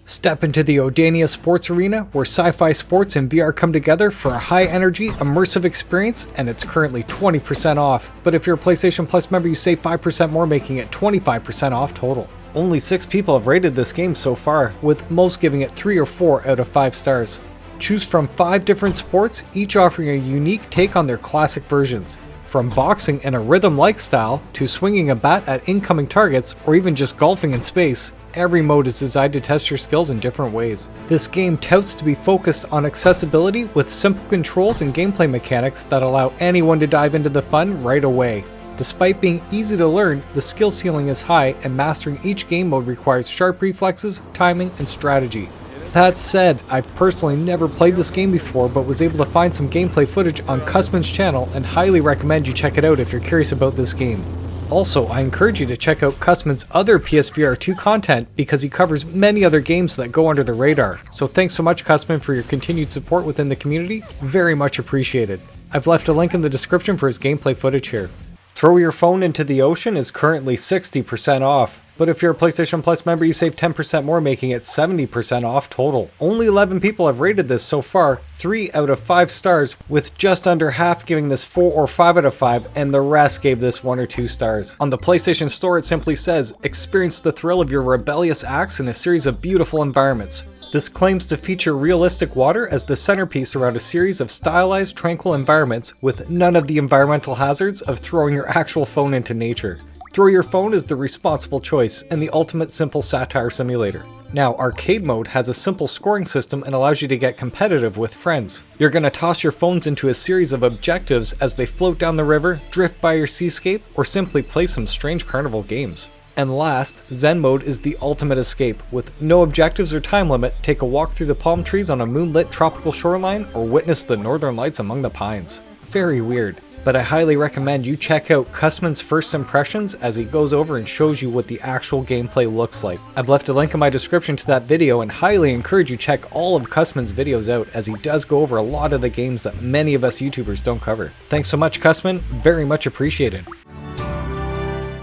Step into the Odania Sports Arena, where sci-fi sports and VR come together for a high-energy, immersive experience, and it's currently 20% off. But if you're a PlayStation Plus member, you save 5% more, making it 25% off total. Only 6 people have rated this game so far, with most giving it 3 or 4 out of 5 stars. Choose from 5 different sports, each offering a unique take on their classic versions. From boxing in a rhythm-like style, to swinging a bat at incoming targets, or even just golfing in space, every mode is designed to test your skills in different ways. This game touts to be focused on accessibility with simple controls and gameplay mechanics that allow anyone to dive into the fun right away. Despite being easy to learn, the skill ceiling is high, and mastering each game mode requires sharp reflexes, timing, and strategy. That said, I've personally never played this game before, but was able to find some gameplay footage on cusman's channel, and highly recommend you check it out if you're curious about this game. Also, I encourage you to check out cusman's other PSVR2 content, because he covers many other games that go under the radar. So thanks so much, Cusman, for your continued support within the community. Very much appreciated. I've left a link in the description for his gameplay footage here. Throw Your Phone into the Ocean is currently 60% off. But if you're a PlayStation Plus member, you save 10% more, making it 70% off total. Only 11 people have rated this so far, 3 out of 5 stars, with just under half giving this 4 or 5 out of 5, and the rest gave this 1 or 2 stars. On the PlayStation Store, it simply says, experience the thrill of your rebellious acts in a series of beautiful environments. This claims to feature realistic water as the centerpiece around a series of stylized, tranquil environments, with none of the environmental hazards of throwing your actual phone into nature. Throw Your Phone is the responsible choice and the ultimate simple satire simulator. Now, arcade mode has a simple scoring system and allows you to get competitive with friends. You're going to toss your phones into a series of objectives as they float down the river, drift by your seascape, or simply play some strange carnival games. And last, Zen mode is the ultimate escape. With no objectives or time limit, take a walk through the palm trees on a moonlit tropical shoreline, or witness the northern lights among the pines. Very weird. But I highly recommend you check out cusman's first impressions as he goes over and shows you what the actual gameplay looks like. I've left a link in my description to that video, and highly encourage you check all of cusman's videos out, as he does go over a lot of the games that many of us YouTubers don't cover. Thanks so much, Cusman, very much appreciated.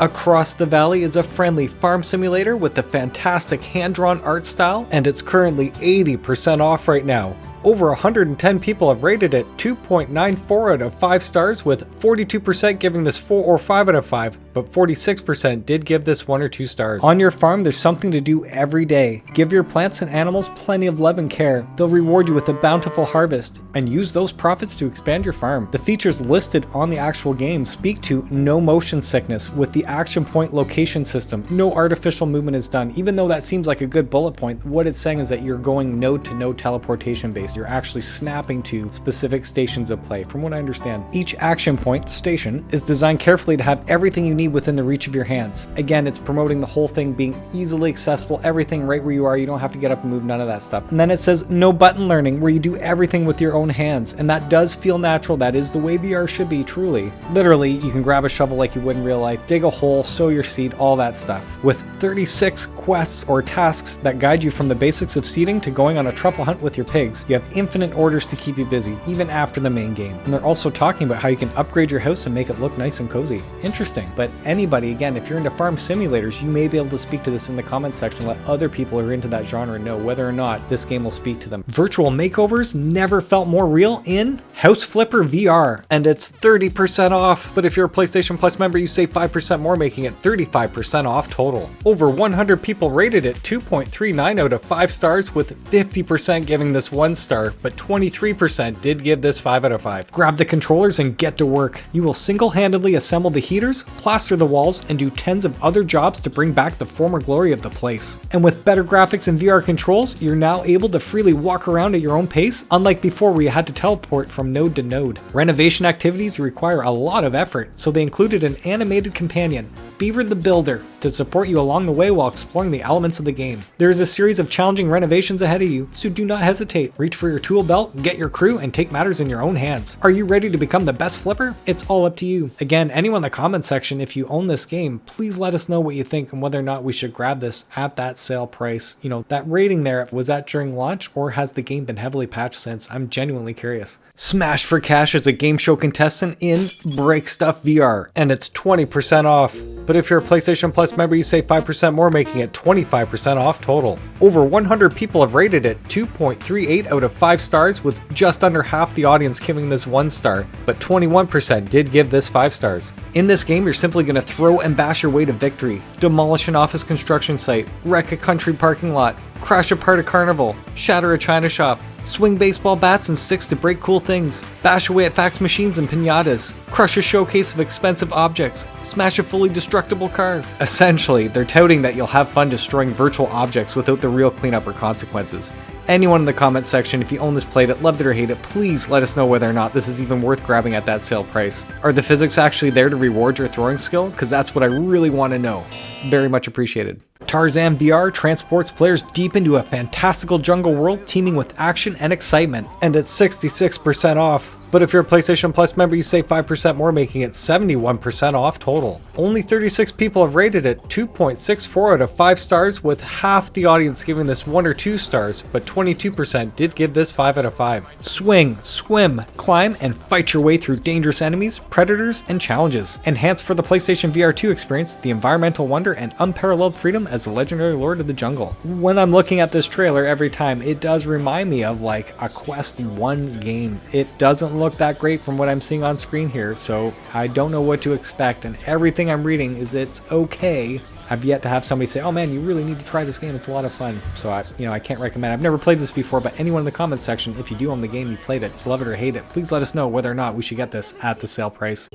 Across the Valley is a friendly farm simulator with a fantastic hand-drawn art style, and it's currently 80% off right now. Over 110 people have rated it 2.94 out of 5 stars, with 42% giving this 4 or 5 out of 5, but 46% did give this 1 or 2 stars. On your farm, there's something to do every day. Give your plants and animals plenty of love and care. They'll reward you with a bountiful harvest, and use those profits to expand your farm. The features listed on the actual game speak to no motion sickness with the action point location system. No artificial movement is done. Even though that seems like a good bullet point, what it's saying is that you're going node to node teleportation based. You're actually snapping to specific stations of play, from what I understand. Each action point, station, is designed carefully to have everything you need within the reach of your hands. Again, it's promoting the whole thing being easily accessible, everything right where you are. You don't have to get up and move, none of that stuff. And then it says no button learning, where you do everything with your own hands. And that does feel natural. That is the way VR should be, truly. Literally, you can grab a shovel like you would in real life, dig a hole, sow your seed, all that stuff. With 36 quests or tasks that guide you from the basics of seeding to going on a truffle hunt with your pigs, you have infinite orders to keep you busy, even after the main game. And they're also talking about how you can upgrade your house and make it look nice and cozy. Interesting. But anybody, again, if you're into farm simulators, you may be able to speak to this in the comment section. Let other people who are into that genre know whether or not this game will speak to them. Virtual makeovers never felt more real in House Flipper VR, and it's 30% off. But if you're a PlayStation Plus member, you save 5% more, making it 35% off total. Over 100 people rated it 2.39 out of 5 stars, with 50% giving this 1 star, but 23% did give this 5 out of 5. Grab the controllers and get to work. You will single-handedly assemble the heaters, plaster the walls, and do tens of other jobs to bring back the former glory of the place. And with better graphics and VR controls, you're now able to freely walk around at your own pace, unlike before where you had to teleport from node to node. Renovation activities require a lot of effort, so they included an animated companion, Beaver the Builder, to support you along the way while exploring the elements of the game. There is a series of challenging renovations ahead of you, so do not hesitate. Reach for your tool belt, get your crew, and take matters in your own hands. Are you ready to become the best flipper? It's all up to you. Again, anyone in the comment section, if you own this game, please let us know what you think and whether or not we should grab this at that sale price. You know, that rating there, was that during launch, or has the game been heavily patched since? I'm genuinely curious. Smash for Cash is a game show contestant in Break Stuff VR, and it's 20% off. But if you're a PlayStation Plus member, you save 5% more, making it 25% off total. Over 100 people have rated it 2.38 out of 5 stars, with just under half the audience giving this 1 star, but 21% did give this 5 stars. In this game, you're simply going to throw and bash your way to victory. Demolish an office construction site, wreck a country parking lot, crash apart a carnival, shatter a china shop, swing baseball bats and sticks to break cool things, bash away at fax machines and piñatas, crush a showcase of expensive objects, smash a fully destructible car. Essentially, they're touting that you'll have fun destroying virtual objects without the real cleanup or consequences. Anyone in the comment section, if you own this, played it, loved it or hate it, please let us know whether or not this is even worth grabbing at that sale price. Are the physics actually there to reward your throwing skill? Because that's what I really want to know. Very much appreciated. Tarzan VR transports players deep into a fantastical jungle world teeming with action and excitement, and it's 66% off. But if you're a PlayStation Plus member, you save 5% more, making it 71% off total. Only 36 people have rated it 2.64 out of 5 stars, with half the audience giving this 1 or 2 stars, but 22% did give this 5 out of 5. Swing, swim, climb, and fight your way through dangerous enemies, predators, and challenges. Enhanced for the PlayStation VR2 experience, the environmental wonder, and unparalleled freedom as the legendary Lord of the Jungle. When I'm looking at this trailer every time, it does remind me of like a Quest 1 game. It doesn't look that great from what I'm seeing on screen here, so I don't know what to expect, and everything I'm reading is it's okay. I've yet to have somebody say, oh man, you really need to try this game, it's a lot of fun. So I can't recommend. I've never played this before, but anyone in the comments section, if you do own the game, you played it, love it or hate it, please let us know whether or not we should get this at the sale price.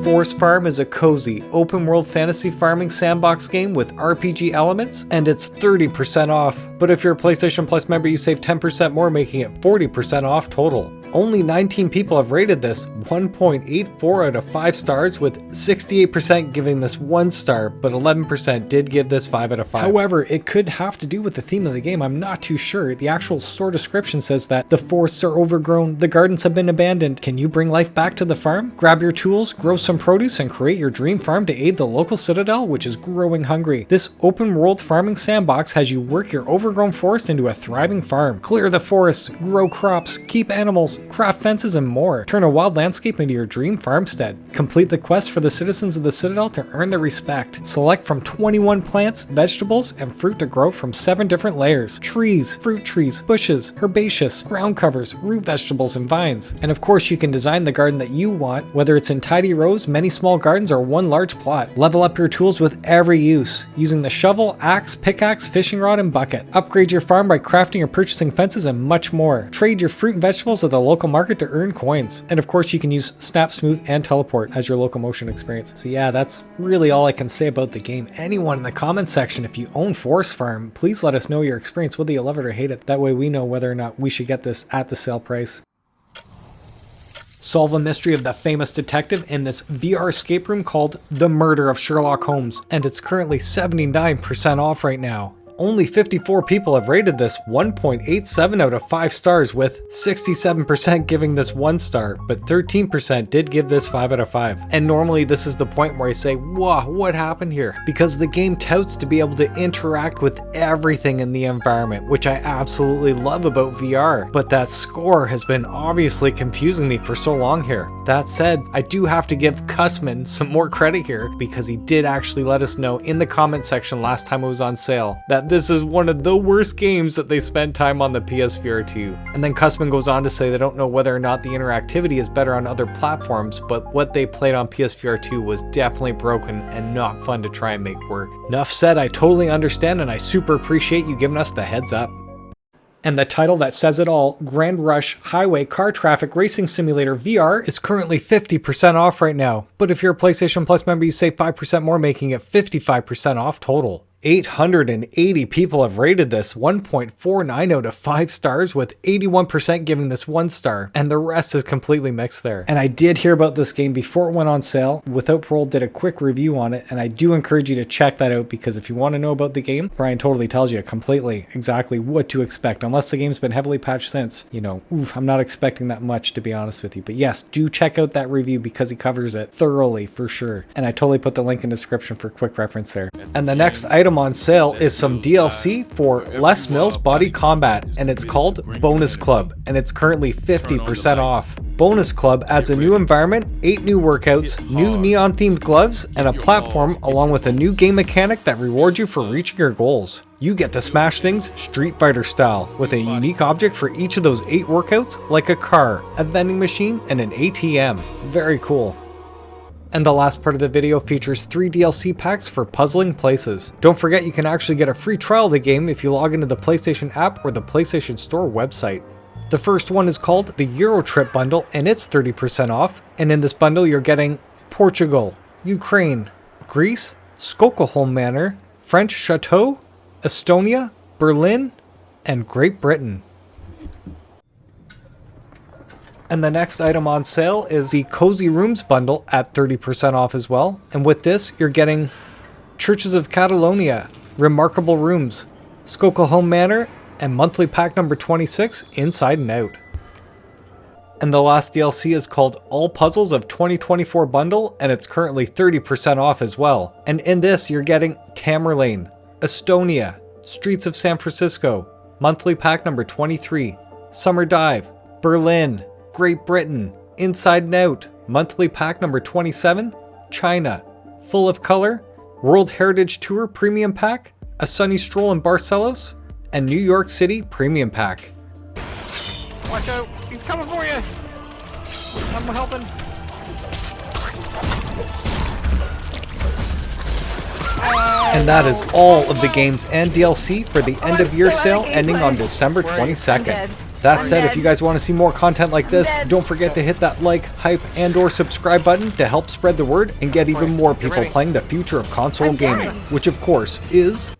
Forest Farm is a cozy, open-world fantasy farming sandbox game with RPG elements, and it's 30% off. But if you're a PlayStation Plus member, you save 10% more, making it 40% off total. Only 19 people have rated this 1.84 out of 5 stars, with 68% giving this 1 star, but 11% did give this 5 out of 5. However, it could have to do with the theme of the game, I'm not too sure. The actual store description says that the forests are overgrown, the gardens have been abandoned. Can you bring life back to the farm? Grab your tools, grow some produce, and create your dream farm to aid the local citadel, which is growing hungry. This open world farming sandbox has you work your overgrown forest into a thriving farm. Clear the forests, grow crops, keep animals, vegetables, craft fences, and more. Turn a wild landscape into your dream farmstead. Complete the quest for the citizens of the Citadel to earn their respect. Select from 21 plants, vegetables, and fruit to grow from 7 different layers. Trees, fruit trees, bushes, herbaceous, ground covers, root vegetables, and vines. And of course, you can design the garden that you want, whether it's in tidy rows, many small gardens, or one large plot. Level up your tools with every use, using the shovel, axe, pickaxe, fishing rod, and bucket. Upgrade your farm by crafting or purchasing fences and much more. Trade your fruit and vegetables at the local market to earn coins. And of course, you can use Snap, Smooth, and Teleport as your locomotion experience. So yeah, that's really all I can say about the game. Anyone in the comments section, if you own Forest Farm, please let us know your experience, whether you love it or hate it. That way we know whether or not we should get this at the sale price. Solve a mystery of the famous detective in this VR escape room called The Murder of Sherlock Holmes, and it's currently 79% off right now. Only 54 people have rated this 1.87 out of 5 stars, with 67% giving this 1 star, but 13% did give this 5 out of 5. And normally this is the point where I say, whoa, what happened here? Because the game touts to be able to interact with everything in the environment, which I absolutely love about VR, but that score has been obviously confusing me for so long here. That said, I do have to give cusman some more credit here, because he did actually let us know in the comment section last time it was on sale that this is one of the worst games that they spend time on the PSVR2. And then cusman goes on to say they don't know whether or not the interactivity is better on other platforms, but what they played on PSVR2 was definitely broken and not fun to try and make work. Enough said, I totally understand, and I super appreciate you giving us the heads up. And the title that says it all, Grand Rush Highway Car Traffic Racing Simulator VR, is currently 50% off right now. But if you're a PlayStation Plus member, you save 5% more, making it 55% off total. 880 people have rated this 1.49 out of 5 stars, with 81% giving this 1 star, and the rest is completely mixed there. And I did hear about this game before it went on sale. Without Parole did a quick review on it, and I do encourage you to check that out, because if you want to know about the game, Brian totally tells you completely exactly what to expect, unless the game's been heavily patched since. You know, I'm not expecting that much, to be honest with you. But yes, do check out that review, because he covers it thoroughly for sure. And I totally put the link in the description for quick reference there. And the next item on sale is some DLC for Les Mills Body Combat, and it's called Bonus Club, and it's currently 50% off. Bonus Club adds a new environment, 8 new workouts, new neon themed gloves, and a platform, along with a new game mechanic that rewards you for reaching your goals. You get to smash things Street Fighter style, with a unique object for each of those 8 workouts, like a car, a vending machine, and an ATM. Very cool. And the last part of the video features 3 DLC packs for puzzling places. Don't forget you can actually get a free trial of the game if you log into the PlayStation app or the PlayStation Store website. The first one is called the Eurotrip Bundle, and it's 30% off, and in this bundle you're getting Portugal, Ukraine, Greece, Stockholm Manor, French Chateau, Estonia, Berlin, and Great Britain. And the next item on sale is the Cozy Rooms Bundle at 30% off as well. And with this, you're getting Churches of Catalonia, Remarkable Rooms, Stockholm Manor, and monthly pack number 26, Inside and Out. And the last DLC is called All Puzzles of 2024 Bundle, and it's currently 30% off as well. And in this, you're getting Tamerlane, Estonia, Streets of San Francisco, monthly pack number 23, Summer Dive, Berlin, Great Britain, Inside and Out, monthly pack number 27, China, Full of Color, World Heritage Tour Premium Pack, A Sunny Stroll in Barcelos, and New York City Premium Pack. Watch out! He's coming for you! I'm helping! And that is all of the games and DLC for the end of year sale ending on December 22nd. That said, if you guys want to see more content like this, don't forget to hit that like, hype, and or subscribe button to help spread the word and get even more people playing the future of console gaming, which of course is